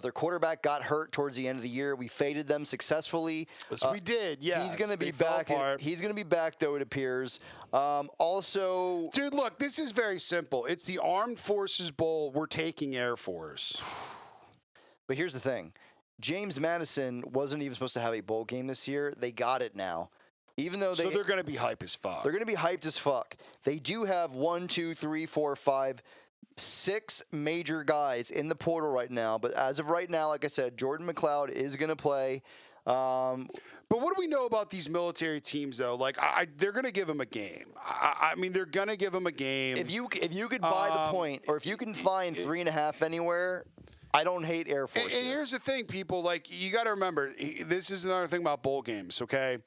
Their quarterback got hurt towards the end of the year. We faded them successfully. Yes, we did. Yeah, he's going to be back. He's going to be back, though. It appears. Also, dude, look, this is very simple. It's the Armed Forces Bowl. We're taking Air Force. But here's the thing: James Madison wasn't even supposed to have a bowl game this year. They got it now. Even though they're going to be hype as fuck. They're going to be hyped as fuck. They do have 1, 2, 3, 4, 5. 6 major guys in the portal right now, but as of right now, like I said, Jordan McLeod is going to play. But what do we know about these military teams, though? Like, they're going to give them a game. I mean, they're going to give them a game. If you could buy the point, or if you can find 3.5 anywhere, I don't hate Air Force. And here's the thing, people. Like, you got to remember, this is another thing about bowl games, okay?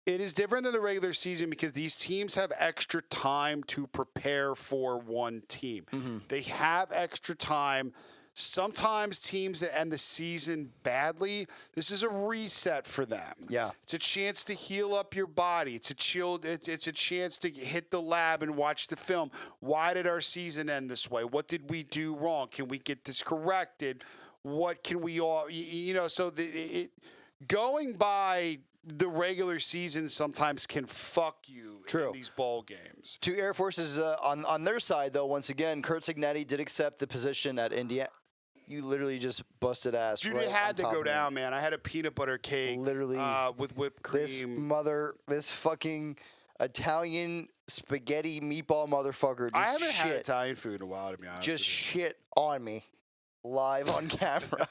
It is different than the regular season because these teams have extra time to prepare for one team. Mm-hmm. They have extra time. Sometimes teams that end the season badly, this is a reset for them. Yeah. It's a chance to heal up your body. It's a chance to hit the lab and watch the film. Why did our season end this way? What did we do wrong? Can we get this corrected? What can we all, so going by the regular season sometimes can fuck you in these bowl games. To Air Force's on their side, though, once again, Kurt Signetti did accept the position at Indiana. You literally just busted ass. Dude, right it had to go me. down, man. I had a peanut butter cake, literally with whipped cream. This fucking Italian spaghetti meatball motherfucker. I haven't had Italian food in a while, to be honest. Just shit on me, live on camera.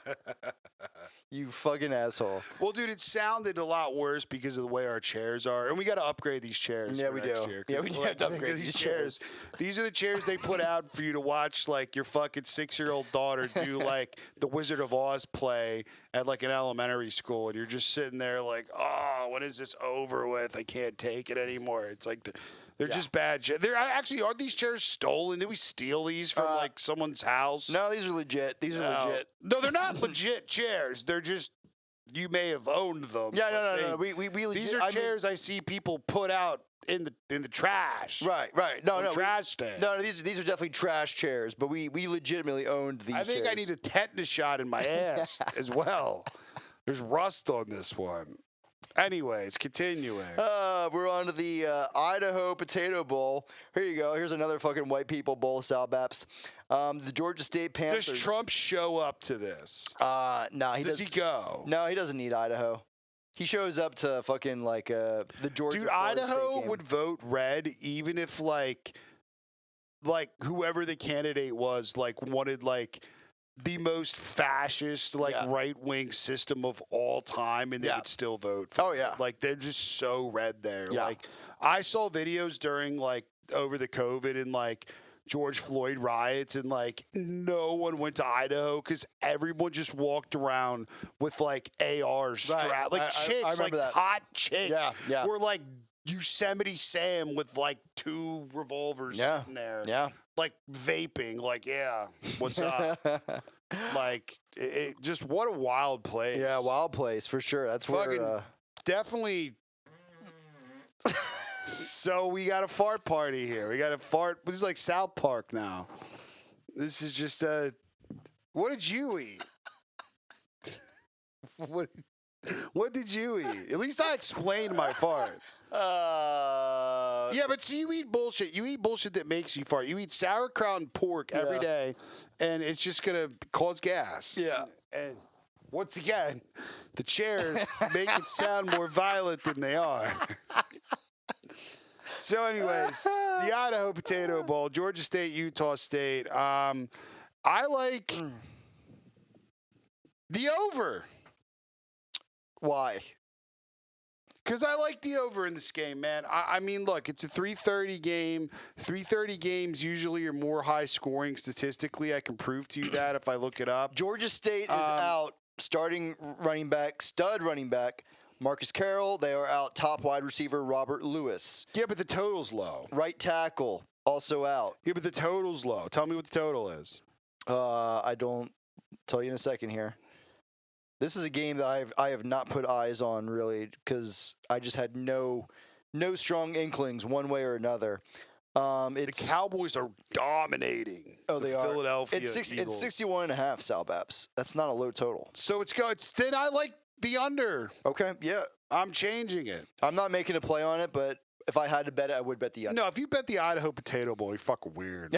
You fucking asshole. Well, dude, it sounded a lot worse because of the way our chairs are. And we got to upgrade these chairs. Yeah, we do. Yeah, we do have to upgrade these chairs. These are the chairs they put out for you to watch, like, your fucking 6-year-old daughter do, like, the Wizard of Oz play at, like, an elementary school. And you're just sitting there like, oh, when is this over with? I can't take it anymore. It's like they're just bad chairs. Are these chairs stolen? Did we steal these from, like, someone's house? No, these are legit. Legit. No, they're not legit chairs. They're just, you may have owned them. Yeah, no. We legit. These are chairs I see people put out in the trash. Right. No. Trash stand. No, these are definitely trash chairs, but we legitimately owned these. I think chairs. I need a tetanus shot in my ass as well. There's rust on this one. Anyways, continuing. We're on to the Idaho Potato Bowl. Here you go. Here's another fucking white people bowl, Sal Baps. The Georgia State Panthers. Does Trump show up to this? No, Does he go? No, he doesn't need Idaho. He shows up to fucking like the Georgia. Dude, Idaho would vote red even if like whoever the candidate was wanted the most fascist, right-wing system of all time, and they would still vote for it. Like, they're just so red there. Yeah. Like, I saw videos during, over the COVID and, George Floyd riots, and, no one went to Idaho because everyone just walked around with, AR strapped. Right. Chicks, that. hot chicks. Yeah. Were, Yosemite Sam with, 2 revolvers sitting there. Yeah. Vaping, what's up? Just what a wild place. Yeah, wild place for sure. That's fucking where definitely. So we got a fart party here. We got a fart. This is like South Park now. This is just what did you eat? What did you eat? At least I explained my fart. Yeah, but see, you eat bullshit. You eat bullshit that makes you fart. You eat sauerkraut and pork every day, and it's just going to cause gas. Yeah. And once again, the chairs make it sound more violent than they are. So anyways, the Idaho Potato Bowl, Georgia State, Utah State. I like the over. Why? Because I like the over in this game, man. I mean, look, it's a 3:30 game. 3:30 games usually are more high scoring statistically. I can prove to you that if I look it up. Georgia State is out starting stud running back, Marcus Carroll. They are out top wide receiver, Robert Lewis. Yeah, but the total's low. Right tackle, also out. Yeah, but the total's low. Tell me what the total is. I don't tell you in a second here. This is a game that I have not put eyes on really because I just had no strong inklings one way or another. The Cowboys are dominating. Oh, they are. Philadelphia. It's 61.5 Sal Baps. That's not a low total. So then I like the under. Okay, yeah. I'm changing it. I'm not making a play on it, but if I had to bet it, I would bet the under. No, if you bet the Idaho Potato Bowl, you're fucking weird.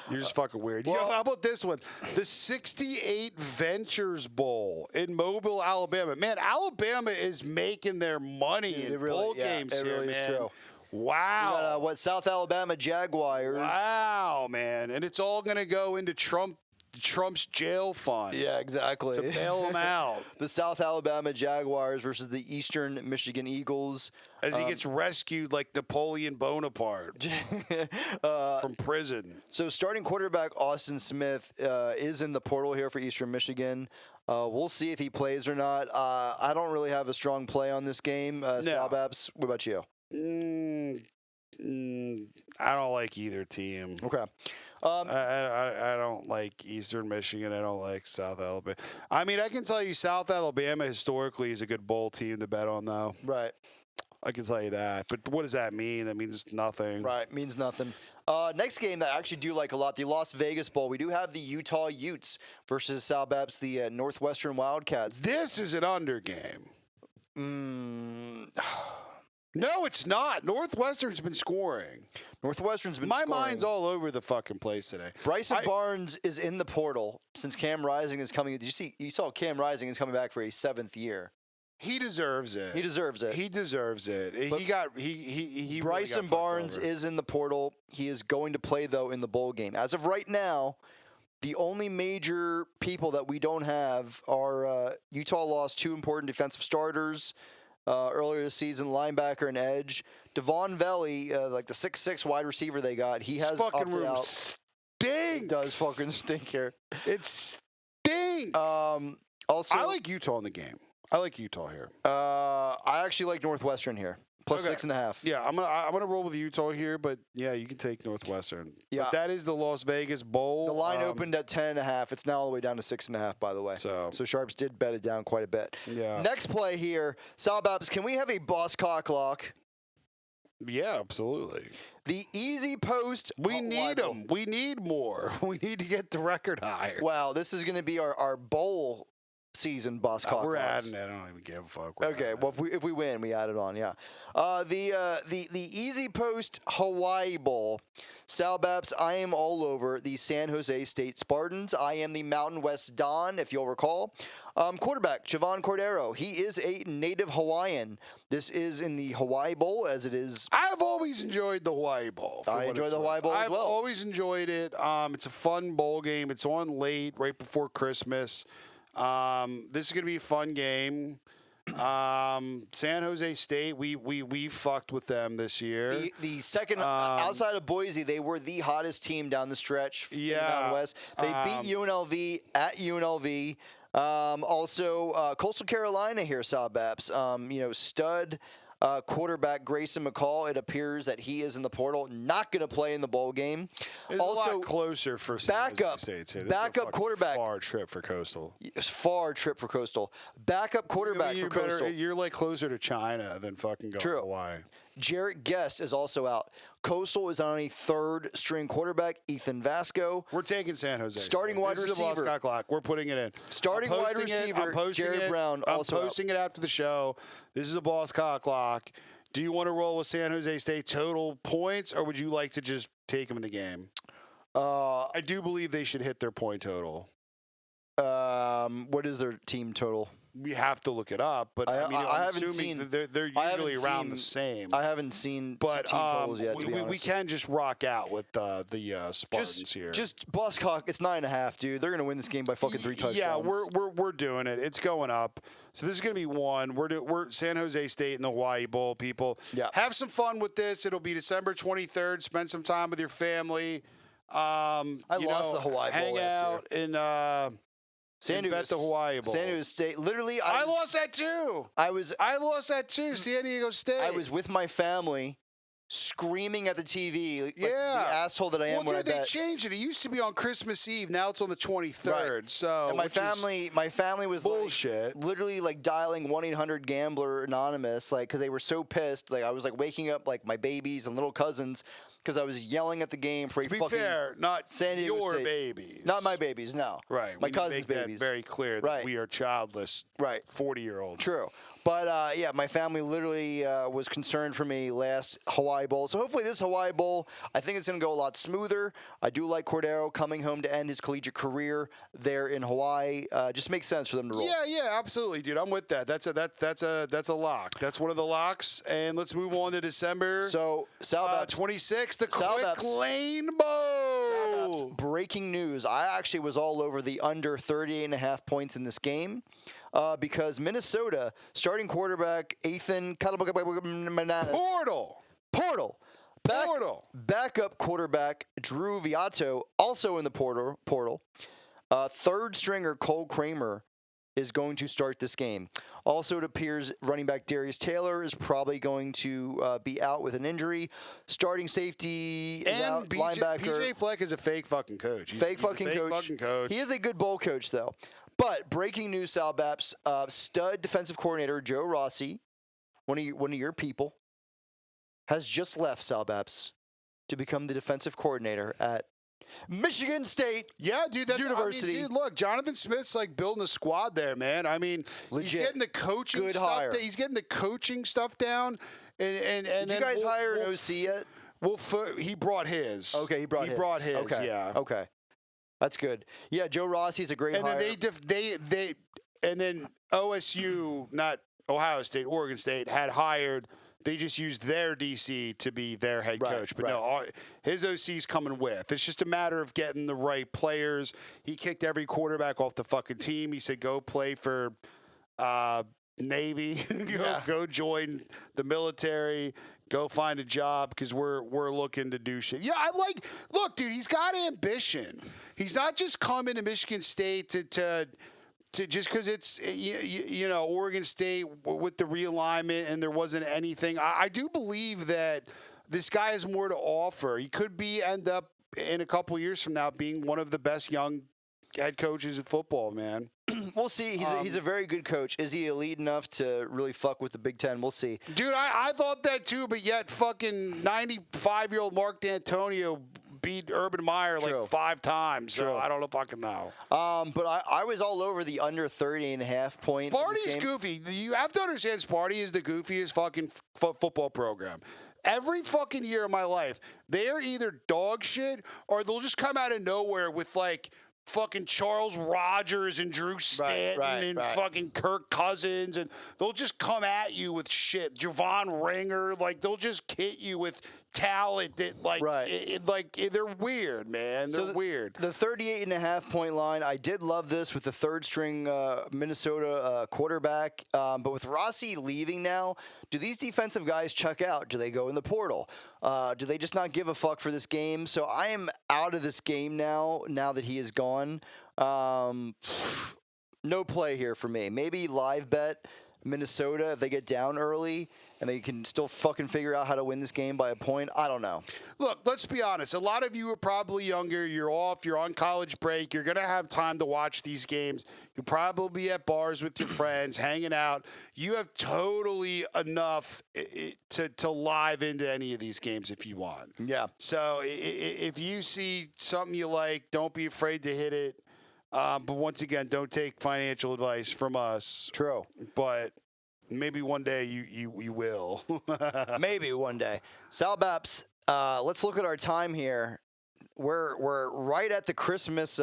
You're just fucking weird. Well, how about this one? The 68 Ventures Bowl in Mobile, Alabama. Man, Alabama is making their money in bowl games it here, really man. is true. Wow. We got, South Alabama Jaguars. Wow, man. And it's all going to go into Trump's jail fund. Yeah, exactly. To bail him out. The South Alabama Jaguars versus the Eastern Michigan Eagles. As he gets rescued like Napoleon Bonaparte from prison. So starting quarterback Austin Smith is in the portal here for Eastern Michigan. We'll see if he plays or not. I don't really have a strong play on this game. Sal Babs, what about you? I don't like either team. Okay. I don't like Eastern Michigan. I don't like South Alabama. I mean, I can tell you South Alabama historically is a good bowl team to bet on, though. Right. I can tell you that. But what does that mean? That means nothing. Right. Means nothing. Next game that I actually do like a lot, the Las Vegas Bowl. We do have the Utah Utes versus Sal Babs, the Northwestern Wildcats. This is an under game. No, it's not. Northwestern's been scoring. Northwestern's been My scoring. mind's all over the fucking place today. Bryson Barnes is in the portal since Cam Rising is coming. Did you see? You saw Cam Rising is coming back for a 7th year. He deserves it. He deserves it. He deserves it. But He Bryson really got Barnes fucked over. is in the portal. He is going to play though in the bowl game. As of right now, the only major people that we don't have are Utah lost 2 important defensive starters earlier this season, linebacker and edge. Devon Valley, like the 6'6" wide receiver they got, he has fucking opted room out. stinks. It does fucking stink here. It stinks. Also, I like Utah in the game. I like Utah here. I actually like Northwestern here. Plus Okay. 6.5. Yeah, I'm gonna roll with Utah here, but yeah, you can take Northwestern. Yeah. But that is the Las Vegas Bowl. The line opened at 10.5. It's now all the way down to 6.5, by the way. So Sharps did bet it down quite a bit. Yeah. Next play here, Sal Babs, can we have a boss cock lock? Yeah, absolutely. The easy post. We need them. We need more. We need to get the record higher. Wow, this is going to be our bowl season boss cock We're locks. adding it. I don't even give a fuck. We're Okay, adding well if we win, we add it on. Yeah. The Easy Post Hawaii Bowl. Sal Babs, I am all over the San Jose State Spartans. I am the Mountain West Don, if you'll recall. Quarterback Javon Cordero. He is a native Hawaiian. This is in the Hawaii Bowl, as it is. I've always enjoyed the Hawaii Bowl. I enjoy the Hawaii Bowl as well. I've always enjoyed it. It's a fun bowl game. It's on late, right before Christmas. This is gonna be a fun game. San Jose State, we fucked with them this year. The second outside of Boise, they were the hottest team down the stretch. Down west. They beat UNLV at UNLV. Also, Coastal Carolina here, Sal Babs. Stud quarterback Grayson McCall. It appears that he is in the portal, not going to play in the bowl game. It's also, a lot closer for San Jose State too. This backup is a quarterback. Far trip for Coastal. Far trip for Coastal. Backup quarterback for Coastal. You're like closer to China than fucking going to Hawaii. Jarrett Guest is also out. Coastal is on a 3rd string quarterback, Ethan Vasco. We're taking San Jose. Starting wide receiver. This is a lost clock. We're putting it in. Starting wide receiver, Jared Brown, also I'm posting it after the show. This is a boss cock lock. Do you want to roll with San Jose State total points, or would you like to just take them in the game? I do believe they should hit their point total. What is their team total? We have to look it up, but I haven't seen. They're usually around the same. I haven't seen team totals yet. We can just rock out with the Spartans here. Just boss cock. It's 9.5, dude. They're gonna win this game by fucking 3 touchdowns. Yeah, we're doing it. It's going up. So this is gonna be one. We're San Jose State in the Hawaii Bowl, people. Yeah. Have some fun with this. It'll be December 23rd. Spend some time with your family. I lost the Hawaii Bowl hang last out in. Bet the Hawaii Bowl. San Diego State. Literally, I lost that too. I lost that too. San Diego State. I was with my family, screaming at the TV. Like the asshole that I am when I bet. They changed it. It used to be on Christmas Eve. Now it's on the 23rd. Right. So and my family was bullshit. Literally like dialing 1-800-GAMBLER Anonymous, like because they were so pissed. Like I was like waking up like my babies and little cousins because I was yelling at the game for a fucking. To be fair, not San Diego your State. babies. Not my babies. No. Right. My cousins' make babies. That very clear that we are childless. Right. 40-year-olds. True. But, my family literally was concerned for me last Hawaii Bowl. So hopefully this Hawaii Bowl, I think it's going to go a lot smoother. I do like Cordero coming home to end his collegiate career there in Hawaii. Just makes sense for them to roll. Yeah, absolutely, dude. I'm with that. That's a lock. That's one of the locks. And let's move on to December. So, Sal Babs. 26th, the Sal Quick Babs. Lane Bowl. Baps, breaking news. I actually was all over the under 38.5 points in this game because Minnesota starting quarterback Ethan Portal. Backup quarterback Drew Viato, also in the portal. Third stringer Cole Kramer is going to start this game. Also, it appears running back Darius Taylor is probably going to be out with an injury. Starting safety is out. Linebacker. PJ Fleck is a fake fucking coach. He's Fake fucking coach. He is a good bowl coach, though. But breaking news, Sal Baps, stud defensive coordinator Joe Rossi, one of your people, has just left Sal Baps to become the defensive coordinator at Michigan State University. Dude, look, Jonathan Smith's like building a squad there, man. I mean, legit. He's getting the coaching stuff. He's getting the coaching stuff down. And did you guys hire an OC yet? Well, he brought his. Okay, he brought his. Okay. Yeah. Okay, that's good. Yeah, Joe Rossi's a great hire. And then OSU, not Ohio State, Oregon State, had hired. They just used their DC to be their head coach. But no, his OC's coming with. It's just a matter of getting the right players. He kicked every quarterback off the fucking team. He said, go play for Navy. Go join the military. Go find a job because we're looking to do shit. Yeah, look, dude, he's got ambition. He's not just coming to Michigan State to just because it's, Oregon State with the realignment and there wasn't anything. I do believe that this guy has more to offer. He could end up in a couple years from now being one of the best young head coaches in football, man. We'll see. He's a very good coach. Is he elite enough to really fuck with the Big Ten? We'll see. Dude, I thought that too, but yet fucking 95-year-old Mark D'Antonio beat Urban Meyer like 5 times. So I don't know if I can know. But I was all over the under 30.5 point. Sparty's goofy. You have to understand Sparty is the goofiest fucking football program. Every fucking year of my life, they are either dog shit or they'll just come out of nowhere with like fucking Charles Rogers and Drew Stanton and fucking Kirk Cousins, and they'll just come at you with shit. Javon Ringer, like they'll just hit you with talent that they're weird, man. They're weird. The 38.5 point line, I did love this with the third string Minnesota quarterback, but with Rossi leaving now, do these defensive guys check out? Do they go in the portal? Do they just not give a fuck for this game? So I am out of this game now that he is gone. No play here for me. Maybe live bet Minnesota if they get down early and they can still fucking figure out how to win this game by a point. I don't know. Look, let's be honest. A lot of you are probably younger. You're off. You're on college break. You're going to have time to watch these games. You'll probably be at bars with your friends, hanging out. You have totally enough to live into any of these games if you want. Yeah. So if you see something you like, don't be afraid to hit it. But once again, don't take financial advice from us. True. But maybe one day you will. Maybe one day. Sal Baps, let's look at our time here. We're right at the Christmas.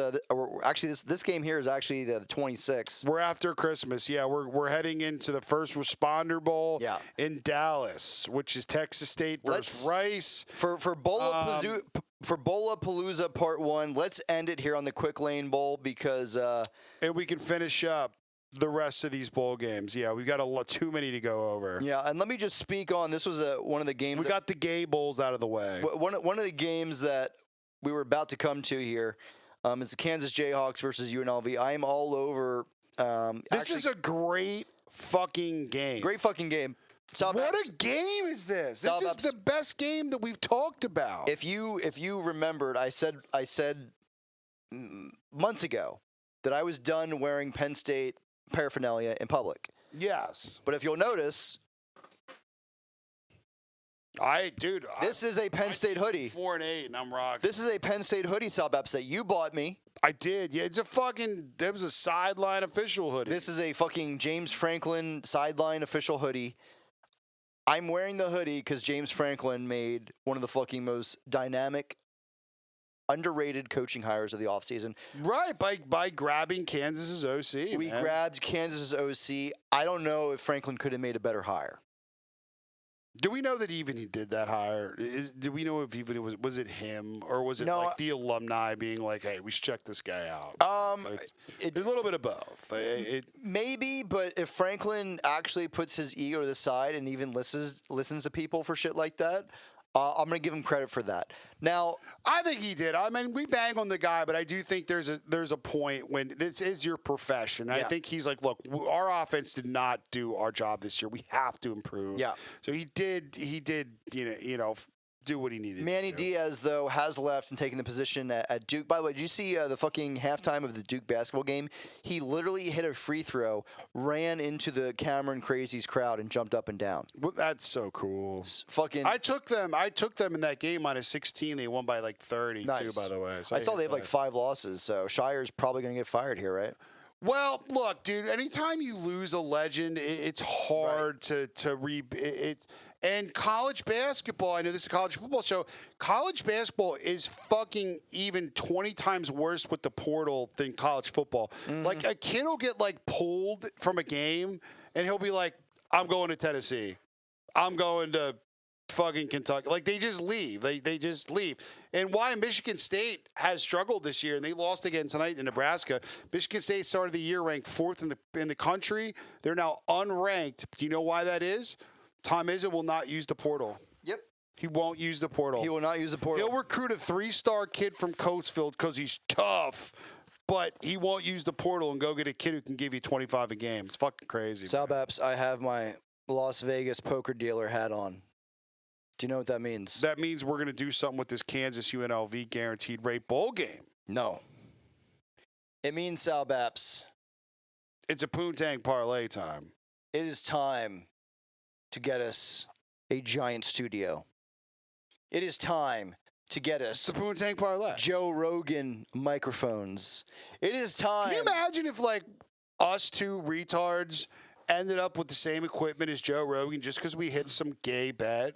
Actually, this game here is actually the 26th. We're after Christmas. Yeah, we're heading into the First Responder Bowl in Dallas, which is Texas State versus Rice. For Bowl-A-Palooza Part I, let's end it here on the Quick Lane Bowl because and we can finish up the rest of these bowl games. Yeah, we've got too many to go over. Yeah, and let me just speak on this was one of the games. We got the gay bowls out of the way. One of the games that we were about to come to here is the Kansas Jayhawks versus UNLV. I am all over. This is a great fucking game. Great fucking game. What a game is this? This is the best game that we've talked about. If you remembered, I said months ago that I was done wearing Penn State paraphernalia in public. Yes. But if you'll notice, this is a Penn State hoodie. 4 and 8, and I'm rocking. This is a Penn State hoodie, Sal Baps, that you bought me. I did. Yeah, it was a sideline official hoodie. This is a fucking James Franklin sideline official hoodie. I'm wearing the hoodie because James Franklin made one of the fucking most dynamic, underrated coaching hires of the offseason. Right, by grabbing Kansas's OC. We grabbed Kansas's OC. I don't know if Franklin could have made a better hire. Do we know that even he did that hire? Do we know if even it was it him or was it No, like the alumni being like, "Hey, we should check this guy out"? There's a little bit of both. Maybe, but if Franklin actually puts his ego to the side and even listens to people for shit like that, I'm gonna give him credit for that. Now, I think he did. I mean, we bang on the guy, but I do think there's a point when this is your profession. I think he's like, look, our offense did not do our job this year. We have to improve. Yeah. So he did. Do what he needed. Manny to do. Diaz, though, has left and taken the position at Duke. By the way, did you see the fucking halftime of the Duke basketball game? He literally hit a free throw, ran into the Cameron Crazies crowd, and jumped up and down. Well, that's so cool. Fucking. I took them in that game minus 16. They won by like 30 Nice. too, by the way. So I saw they have like 5 losses, so Shire's probably going to get fired here, right? Well, look, dude. Anytime you lose a legend, it's hard to it. And college basketball. I know this is a college football show. College basketball is fucking even 20 times worse with the portal than college football. Mm-hmm. Like a kid will get like pulled from a game, and he'll be like, "I'm going to Tennessee. I'm going to." Fucking Kentucky. Like, they just leave. They just leave. And why Michigan State has struggled this year, and they lost again tonight in Nebraska. Michigan State started the year ranked 4th in the country. They're now unranked. Do you know why that is? Tom Izzo will not use the portal. Yep. He won't use the portal. He will not use the portal. He'll recruit a 3-star kid from Coatesville because he's tough, but he won't use the portal and go get a kid who can give you 25 a game. It's fucking crazy. Sal Baps, I have my Las Vegas poker dealer hat on. Do you know what that means? That means we're going to do something with this Kansas UNLV guaranteed rate bowl game. No. It means, Sal Baps, it's a Poontang parlay time. it is time to get us a giant studio. It is time to get It's us the Poontang parlay. Joe Rogan microphones. It is time. Can you imagine if, like, us two retards ended up with the same equipment as Joe Rogan just because we hit some gay bet?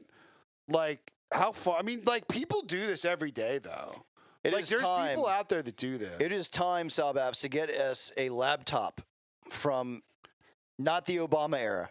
Like, how far? I mean, like, people do this every day, though. There's people out there that do this. It is time, Sal Baps, to get us a laptop from not the Obama era.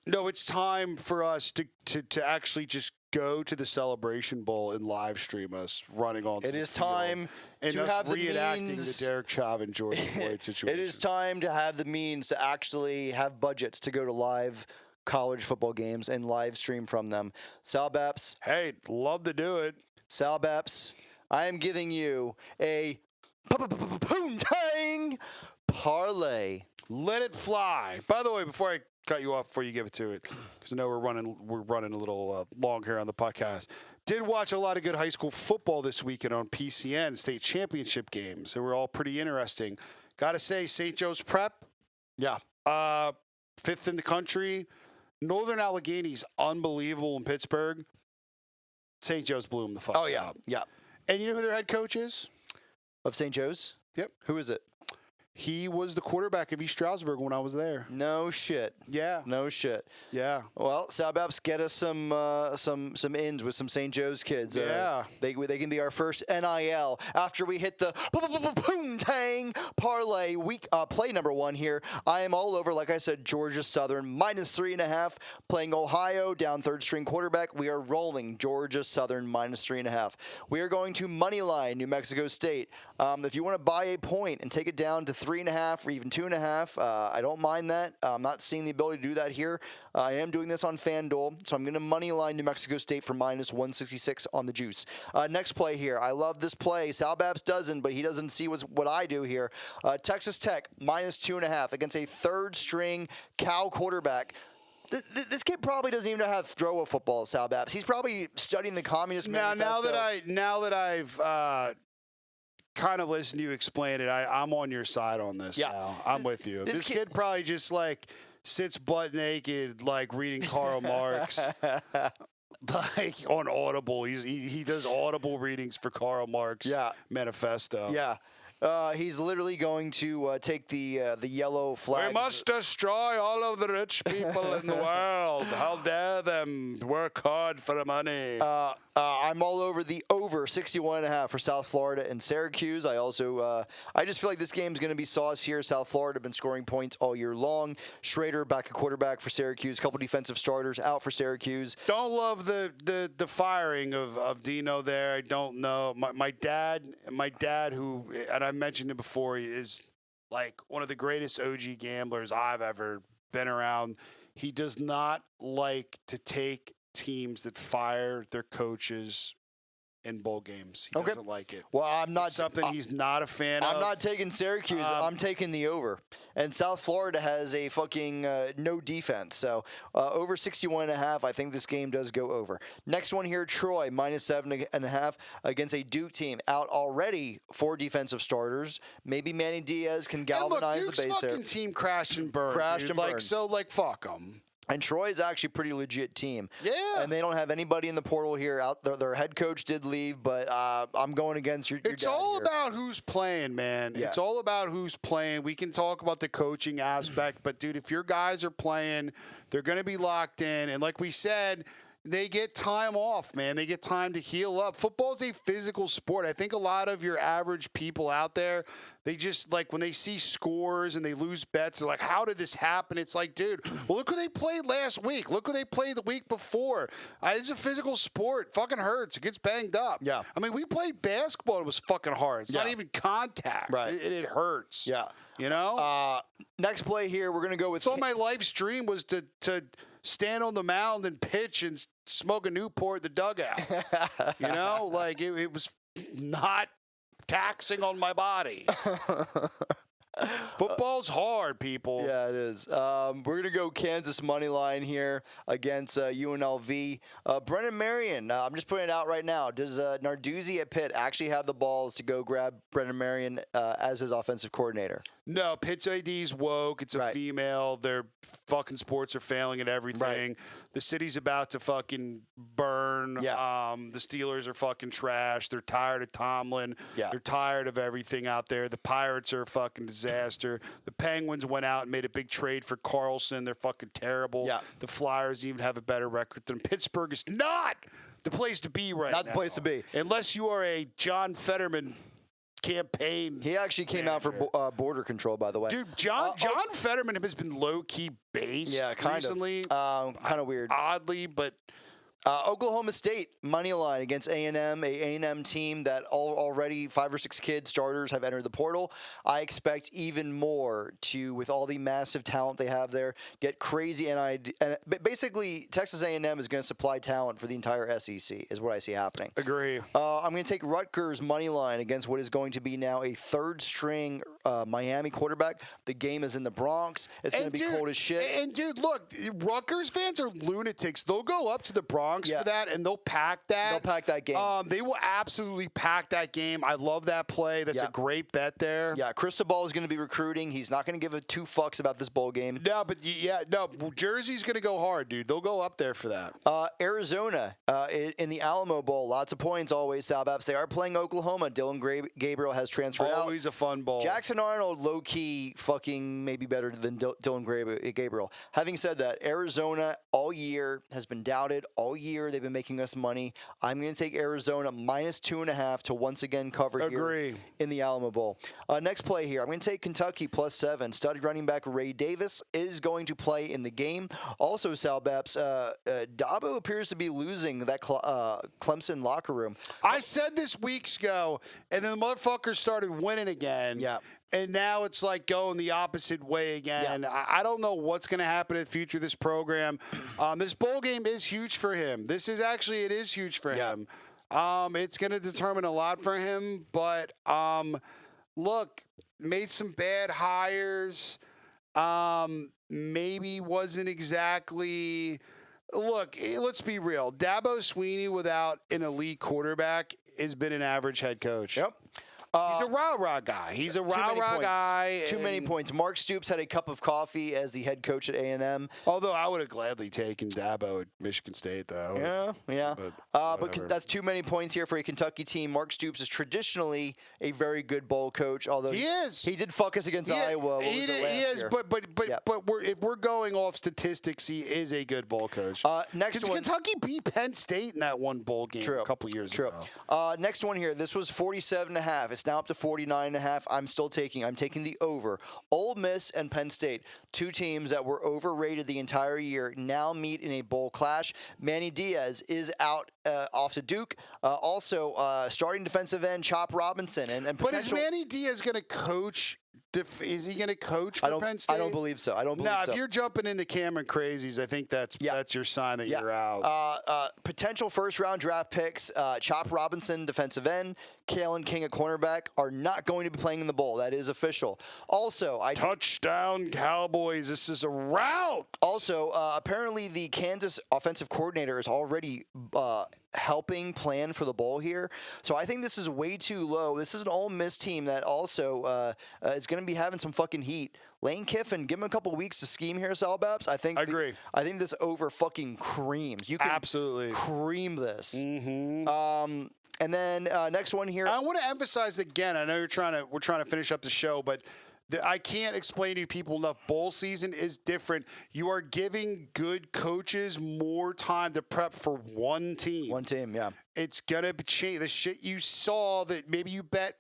No, it's time for us to actually just go to the Celebration Bowl and live stream us running on. It is time to have the means. The Derek Chauvin Jordan Floyd situation. It is time to have the means to actually have budgets to go to live college football games and live stream from them. Sal Baps. Hey, love to do it. Sal Baps, I am giving you a Poontang parlay. Let it fly. By the way, before I cut you off, before you give it to it, because I know we're running a little long here on the podcast. Did watch a lot of good high school football this weekend on PCN state championship games. They were all pretty interesting. Got to say, St. Joe's Prep. Yeah. 5th in the country. Northern Allegheny's unbelievable in Pittsburgh. St. Joe's blew them the fuck yeah. out. Yeah. And you know who their head coach is? Of St. Joe's? Yep. Who is it? He was the quarterback of East Stroudsburg when I was there. No shit. Yeah. No shit. Yeah. Well, Sal Baps, get us some ins with some St. Joe's kids. Yeah. They can be our first NIL after we hit the Poontang parlay week play number 1 here. I am all over, like I said, Georgia Southern -3.5 playing Ohio down 3rd string quarterback. We are rolling Georgia Southern -3.5. We are going to moneyline New Mexico State. If you want to buy a point and take it down to 3.5 or even 2.5, I don't mind that. I'm not seeing the ability to do that here. I am doing this on FanDuel, so I'm going to money line New Mexico State for -166 on the juice. Next play here. I love this play. Sal Baps doesn't, but he doesn't see what I do here. Texas Tech -2.5 against a 3rd string Cal quarterback. This kid probably doesn't even know how to throw a football, Sal Baps. He's probably studying the Communist Manifesto. Now that I've kind of listened to you explain it, I'm on your side on this. Yeah. Now. I'm with you. This kid probably just like sits butt naked, like reading Karl Marx, like on Audible. He does Audible readings for Karl Marx. Yeah. Manifesto. Yeah. He's literally going to take the yellow flag. We must destroy all of the rich people in the world. How dare them work hard for the money. I'm all over the over 61.5 for South Florida and Syracuse. I also, I just feel like this game's going to be sauce here. South Florida been scoring points all year long. Schrader back at quarterback for Syracuse. A couple defensive starters out for Syracuse. Don't love the firing of Dino there. I don't know. My dad, who, and I mentioned it before, he is like one of the greatest OG gamblers I've ever been around. He does not like to take teams that fire their coaches in bowl games. He doesn't like it. Well, I'm not it's something he's not a fan of. I'm not taking Syracuse. I'm taking the over. And South Florida has a fucking no defense. So over 61.5. I think this game does go over. Next one here, Troy -7.5 against a Duke team out already 4 defensive starters. Maybe Manny Diaz can galvanize Duke's the base there. fucking team crashed and burned. Fuck them. And Troy is actually a pretty legit team. Yeah. And they don't have anybody in the portal here. Their head coach did leave, but I'm going against your It's dad all here. about who's playing, man. Yeah. It's all about who's playing. We can talk about the coaching aspect, but, dude, if your guys are playing, they're going to be locked in. And like we said, they get time off, man. They get time to heal up. Football is a physical sport. I think a lot of your average people out there, they just, like, when they see scores and they lose bets, they're like, how did this happen? It's like, dude, well, look who they played last week. Look who they played the week before. It's a physical sport. It fucking hurts. It gets banged up. Yeah. I mean, we played basketball. It was fucking hard. It's not even contact. Right. It hurts. Yeah. You know? Next play here, we're going to go with... So my life's dream was to stand on the mound and pitch and smoke a Newport in the dugout. You know? Like, it was not taxing on my body. Football's hard, people. Yeah, it is. We're going to go Kansas money line here against UNLV. Brennan Marion, I'm just putting it out right now. Does Narduzzi at Pitt actually have the balls to go grab Brennan Marion as his offensive coordinator? No, Pitt's ID's woke. It's a female. Their fucking sports are failing at everything. Right. The city's about to fucking burn. Yeah. The Steelers are fucking trash. They're tired of Tomlin. Yeah. They're tired of everything out there. The Pirates are a fucking disaster. The Penguins went out and made a big trade for Carlson. They're fucking terrible. Yeah. The Flyers even have a better record than Pittsburgh. Is not the place to be right now. Not the place to be. Unless you are a John Fetterman campaign. He actually came out for border control, by the way. Dude, John Fetterman has been low-key based recently. Kind of weird. Oddly, but... Oklahoma State money line against A&M, a A&M team that already 5 or 6 kids starters have entered the portal. I expect even more with all the massive talent they have there, get crazy. And basically, Texas A&M is going to supply talent for the entire SEC is what I see happening. Agree. I'm going to take Rutgers money line against what is going to be now a 3rd-string Miami quarterback. The game is in the Bronx. It's going to be cold as shit. And, dude, look, Rutgers fans are lunatics. They'll go up to the Bronx for that, and they'll pack that. They'll pack that game. They will absolutely pack that game. I love that play. That's a great bet there. Yeah, Cristobal is going to be recruiting. He's not going to give a 2 fucks about this bowl game. No, but Jersey's going to go hard, dude. They'll go up there for that. Arizona in the Alamo Bowl. Lots of points always, Sal Baps. They are playing Oklahoma. Dylan Gabriel has transferred out. Always a fun bowl. Jackson Arnold, low-key, fucking maybe better than Dylan Gabriel. Having said that, Arizona all year has been doubted. All year they've been making us money. I'm going to take Arizona -2.5 to once again cover here in the Alamo Bowl. Next play here, I'm going to take Kentucky +7. Studded running back Ray Davis is going to play in the game. Also, Sal Baps, Dabo appears to be losing that Clemson locker room. I said this weeks ago, and then the motherfuckers started winning again. Yeah. And now it's like going the opposite way again. Yeah. I don't know what's going to happen in the future of this program. This bowl game is huge for him. It is huge for him. It's going to determine a lot for him. But, look, made some bad hires. Maybe wasn't exactly... Look, let's be real. Dabo Swinney without an elite quarterback has been an average head coach. Yep. He's a rah-rah guy. He's a rah-rah guy. Too many points. Mark Stoops had a cup of coffee as the head coach at A&M. Although I would have gladly taken Dabo at Michigan State, though. Yeah. But that's too many points here for a Kentucky team. Mark Stoops is traditionally a very good bowl coach, although he is. He did fuck us against Iowa. He is, year? but if we're going off statistics, he is a good bowl coach. Next one, Kentucky beat Penn State in that one bowl game a couple years ago. Next one here. This was 47.5. It's now up to 49.5. I'm taking the over. Ole Miss and Penn State, two teams that were overrated the entire year, now meet in a bowl clash. Manny Diaz is out off to Duke. Also, starting defensive end Chop Robinson and but is Manny Diaz going to coach? Is he going to coach for Penn State? I don't believe so. If you're jumping into Cameron Crazies, I think that's your sign that you're out. Potential first-round draft picks, Chop Robinson, defensive end, Kalen King at cornerback, are not going to be playing in the bowl. That is official. Also, touchdown Cowboys. This is a rout. Also, apparently the Kansas offensive coordinator is already helping plan for the bowl here. So I think this is way too low. This is an Ole Miss team that also is going to be having some fucking heat. Lane Kiffin, give him a couple weeks to scheme here, Salbaps. I agree. I think this over fucking creams. You can absolutely cream this. Mm-hmm. And then next one here. I want to emphasize again. I know we're trying to finish up the show, but I can't explain to people enough. Bowl season is different. You are giving good coaches more time to prep for one team. One team, yeah. It's gonna change. The shit you saw that maybe you bet.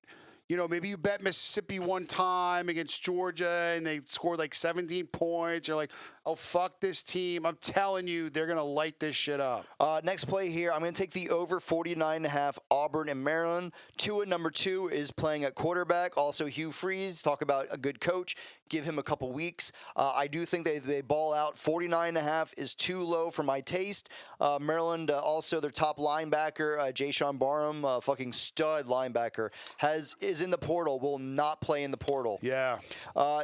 Maybe you bet Mississippi one time against Georgia and they scored like 17 points. You're like, oh, fuck this team. I'm telling you, they're going to light this shit up. Next play here, I'm going to take the over 49.5 Auburn and Maryland. Tua, number 2, is playing at quarterback. Also, Hugh Freeze, talk about a good coach. Give him a couple weeks. I do think they ball out. 49.5 is too low for my taste. Maryland, also their top linebacker, Jayshon Barham, fucking stud linebacker, is in the portal, will not play in the portal. Yeah.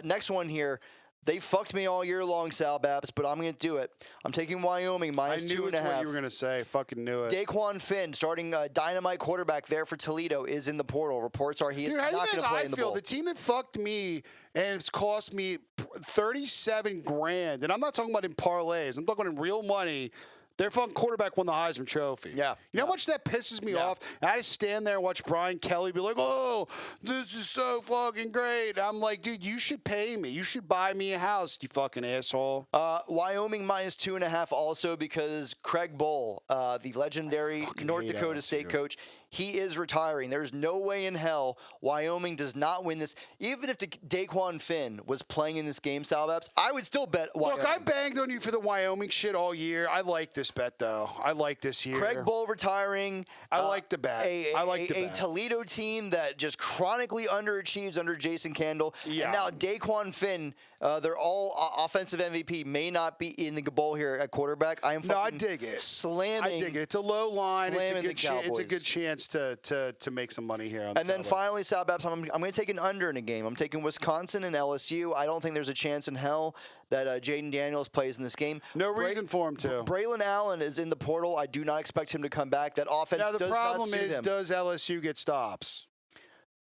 Next one here. They fucked me all year long, Sal Babs, but I'm going to do it. I'm taking Wyoming minus 2.5. I knew it's what you were going to say. Fucking knew it. Daquan Finn, starting dynamite quarterback there for Toledo, is in the portal. Reports are he is not going to play in the bowl. The team that fucked me and it's cost me $37,000, and I'm not talking about in parlays. I'm talking in real money. Their fucking quarterback won the Heisman Trophy. Yeah. You know how much that pisses me off? I just stand there and watch Brian Kelly be like, oh, this is so fucking great. I'm like, dude, you should pay me. You should buy me a house, you fucking asshole. Wyoming minus 2.5 also because Craig Bowl, the legendary North Dakota State coach, he is retiring. There's no way in hell Wyoming does not win this. Even if Daquan Finn was playing in this game, Salvaps, I would still bet Wyoming. Look, I banged on you for the Wyoming shit all year. I like this bet, though. I like this here. Craig Bowl retiring. I like the bet. A Toledo team that just chronically underachieves under Jason Candle. Yeah. And now Daquan Finn, they're all offensive MVP, may not be in the bowl here at quarterback. I dig it. Slamming. I dig it. It's a low line. It's a good chance to make some money here. And then finally, Sal Babs, I'm going to take an under in a game. I'm taking Wisconsin and LSU. I don't think there's a chance in hell that Jaden Daniels plays in this game. No reason for him to. Braylon Allen is in the portal. I do not expect him to come back. That offense does not suit him. Now, the problem is, does LSU get stops?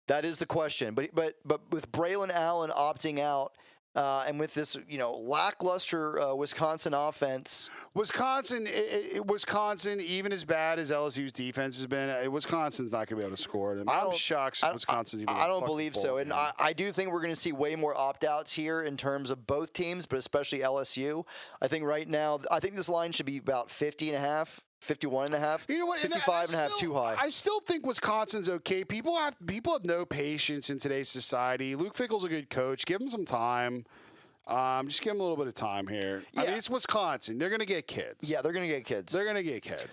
That is the question. But with Braylon Allen opting out, and with this, lackluster Wisconsin offense. Wisconsin, even as bad as LSU's defense has been, Wisconsin's not going to be able to score. I'm shocked Wisconsin's even. I don't believe so. And I do think we're going to see way more opt-outs here in terms of both teams, but especially LSU. I think right now, this line should be about 50.5. 51.5. You know what? 55.5 too high. I still think Wisconsin's okay. People have no patience in today's society. Luke Fickell's a good coach. Give him some time. Just give him a little bit of time here. Yeah. I mean, it's Wisconsin. They're going to get kids. Yeah, they're going to get kids.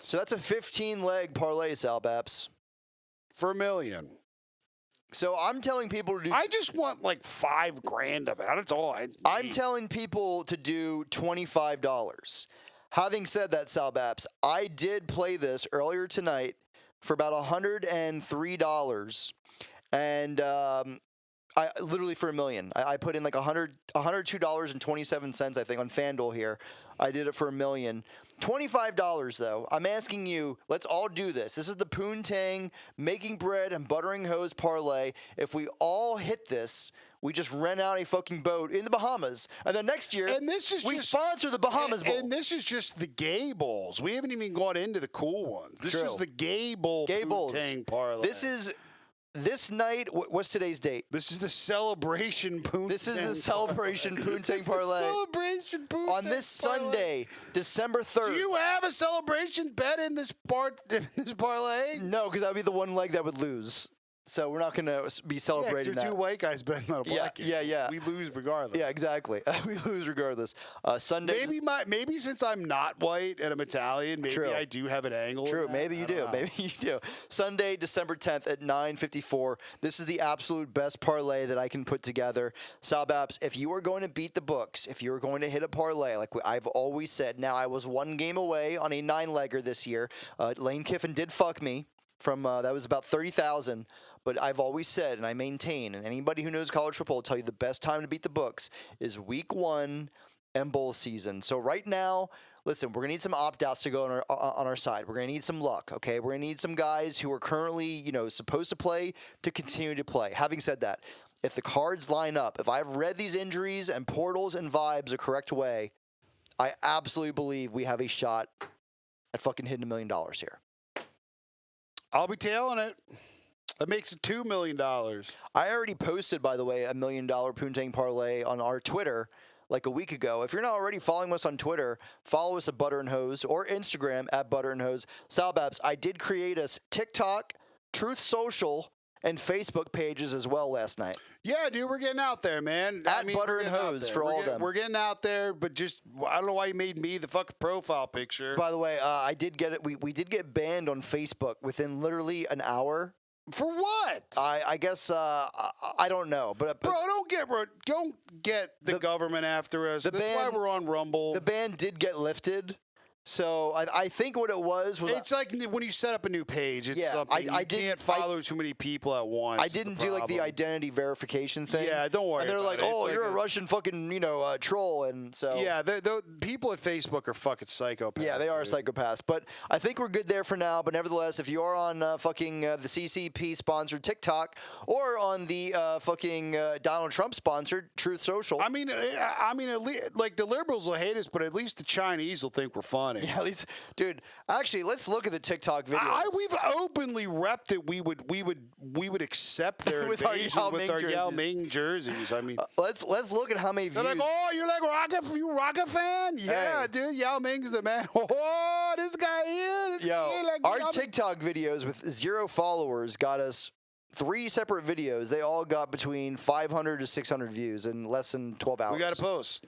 So that's a 15-leg parlay, Sal Baps. For $1 million. So I'm telling people to do. I just want like $5,000 of it. That's all I need. I'm telling people to do $25. Having said that, Sal Baps, I did play this earlier tonight for about $103, and I literally for $1 million. I put in like $102.27, I think, on FanDuel here. I did it for $1 million. $25 though. I'm asking you, let's all do this. This is the Poontang making bread and buttering hose parlay. If we all hit this, we just rent out a fucking boat in the Bahamas, and then next year we sponsor the Bahamas Bowl. And this is just the gay bowls. We haven't even gone into the cool ones. This is the gay bowl Poontang parlay. This night, what's today's date? This is the celebration Poontang. This is the celebration Poontang parlay. Celebration Poontang on this Sunday, December 3rd. Do you have a celebration bet in this parlay? No, because that would be the one leg that would lose. So we're not going to be celebrating that. Two white guys betting on a black game. Yeah. We lose regardless. Yeah, exactly. We lose regardless. Sunday. Maybe since I'm not white and I'm Italian, maybe I do have an angle. True. Maybe you do. Maybe you do. Sunday, December 10th at 9:54. This is the absolute best parlay that I can put together. Sal Babs, if you are going to beat the books, if you are going to hit a parlay, like I've always said, now I was one game away on a 9-legger this year. Lane Kiffin did fuck me. That was about 30,000, but I've always said, and I maintain, and anybody who knows college football will tell you the best time to beat the books is week 1 and bowl season. So right now, listen, we're gonna need some opt-outs to go on our side. We're gonna need some luck, okay? We're gonna need some guys who are currently, supposed to play to continue to play. Having said that, if the cards line up, if I've read these injuries and portals and vibes the correct way, I absolutely believe we have a shot at fucking hitting $1 million here. I'll be tailing it. That makes it $2 million. I already posted, by the way, $1 million Poontang parlay on our Twitter like a week ago. If you're not already following us on Twitter, follow us at Butter and Hose or Instagram at Butter and Hose. Sal Babs, I did create us TikTok, Truth Social, and Facebook pages as well last night. Yeah, dude, we're getting out there, man. Butter and Hose for all of them. We're getting out there, but I don't know why you made me the fucking profile picture. By the way, I did get it. We did get banned on Facebook within literally an hour. For what? I guess I don't know, but bro, don't get the government after us. That's why we're on Rumble. The ban did get lifted. So I think what it was it's like when you set up a new page. It's something you can't follow too many people at once. I didn't do like the identity verification thing. Yeah, don't worry. And they're like, "Oh, you're a Russian fucking troll," and so the people at Facebook are fucking psychopaths. Yeah, they are psychopaths. But I think we're good there for now. But nevertheless, if you are on the CCP sponsored TikTok or on the Donald Trump sponsored Truth Social, I mean, at least, like the liberals will hate us, but at least the Chinese will think we're funny. Yeah, at least, dude. Actually, let's look at the TikTok videos. We've openly repped that we would accept their with invasion our with our Yao Ming jerseys. I mean, let's look at how many views. They're like, oh, you like you Rocket fan? Yeah, dude, Yao Ming's the man. Oh, this guy here. Our TikTok videos with 0 followers got us 3 separate videos. They all got between 500 to 600 views in less than 12 hours. We got to post.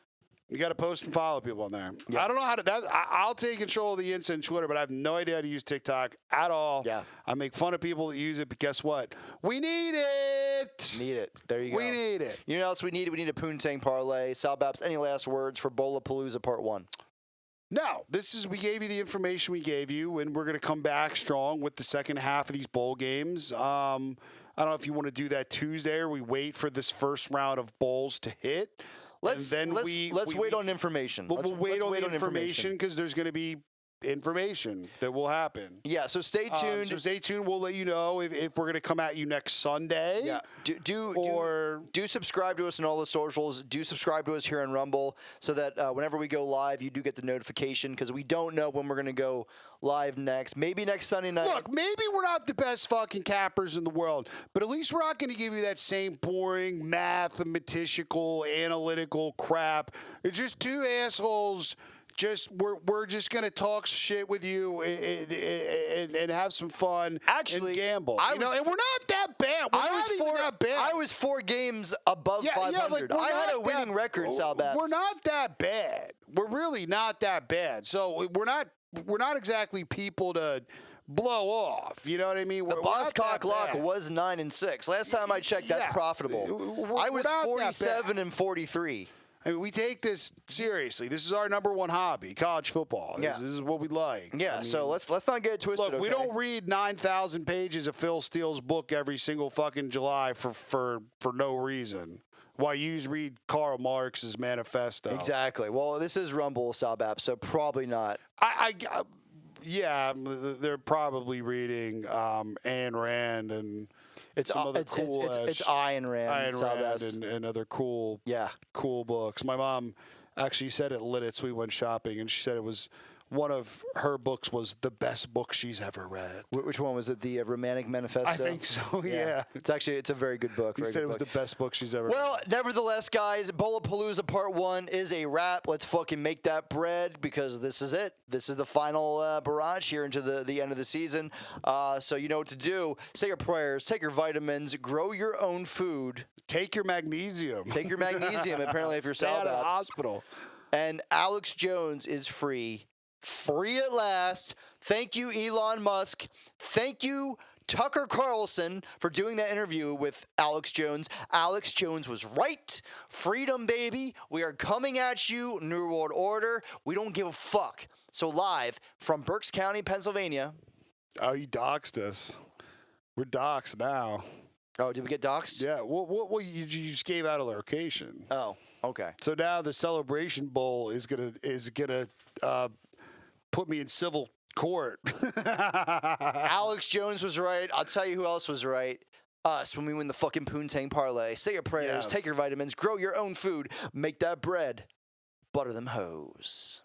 You got to post and follow people on there. Yeah. I don't know how to. I'll take control of the Insta and Twitter, but I have no idea how to use TikTok at all. Yeah. I make fun of people that use it, but guess what? We need it. Need it. There you go. We need it. You know what else we need? We need a Poontang parlay. Sal Babs, any last words for Bowl-A-Palooza Part 1? No, we gave you the information we gave you, and we're going to come back strong with the second half of these bowl games. I don't know if you want to do that Tuesday or we wait for this first round of bowls to hit. Let's wait on information. We'll wait on information because there's going to be information that will happen. Yeah, so stay tuned. Stay tuned. We'll let you know if we're going to come at you next Sunday. Yeah. Do subscribe to us on all the socials. Do subscribe to us here on Rumble so that whenever we go live, you do get the notification because we don't know when we're going to go live next. Maybe next Sunday night. Look, maybe we're not the best fucking cappers in the world, but at least we're not going to give you that same boring mathematical, analytical crap. It's just two assholes. We're just gonna talk shit with you and have some fun. Actually, and gamble. And we're not that bad. I was 4 games above 500. I had a winning record, Sal Babs. We're not that bad. We're really not that bad. So we're not exactly people to blow off. You know what I mean? The Boss Cock Lock was 9-6. Last time I checked, that's profitable. I was 47-43. I mean, we take this seriously. This is our number one hobby, college football. Yeah. This is what we like. Yeah, I mean, so let's not get it twisted. look, we okay? don't read 9,000 pages of Phil Steele's book every single fucking July for no reason. Why you read Karl Marx's manifesto? Exactly. Well, this is Rumble, Salbap, so probably not. Yeah, they're probably reading Ayn Rand and It's some other it's cool it's Ayn Rand, Ayn Salbap. Rand and other cool books. My mom actually said at Lidditz we went shopping, and she said it was one of her books was the best book she's ever read. Which one was it? The Romantic Manifesto? I think so. Yeah. It's a very good book. She said it was the best book she's ever read. Well, nevertheless, guys, Bowl-A-Palooza Part 1 is a wrap. Let's fucking make that bread because this is it. This is the final barrage here into the end of the season. So you know what to do. Say your prayers, take your vitamins, grow your own food. Take your magnesium. Take your magnesium, apparently, if you're Stay out of the Salbap. hospital. And Alex Jones is free. Free at last. Thank you, Elon Musk. Thank you, Tucker Carlson, for doing that interview with Alex Jones. Alex Jones was right. Freedom, baby. We are coming at you. New World Order. We don't give a fuck. So live from Berks County, Pennsylvania. Oh, you doxed us. We're doxed now. Oh, did we get doxxed? Yeah. Well, you just gave out a location. Oh, okay. So now the Celebration Bowl is gonna put me in civil court. Alex Jones was right. I'll tell you who else was right. Us, when we win the fucking Poontang Parlay. Say your prayers, Yes. take your vitamins, grow your own food, make that bread, butter them hoes.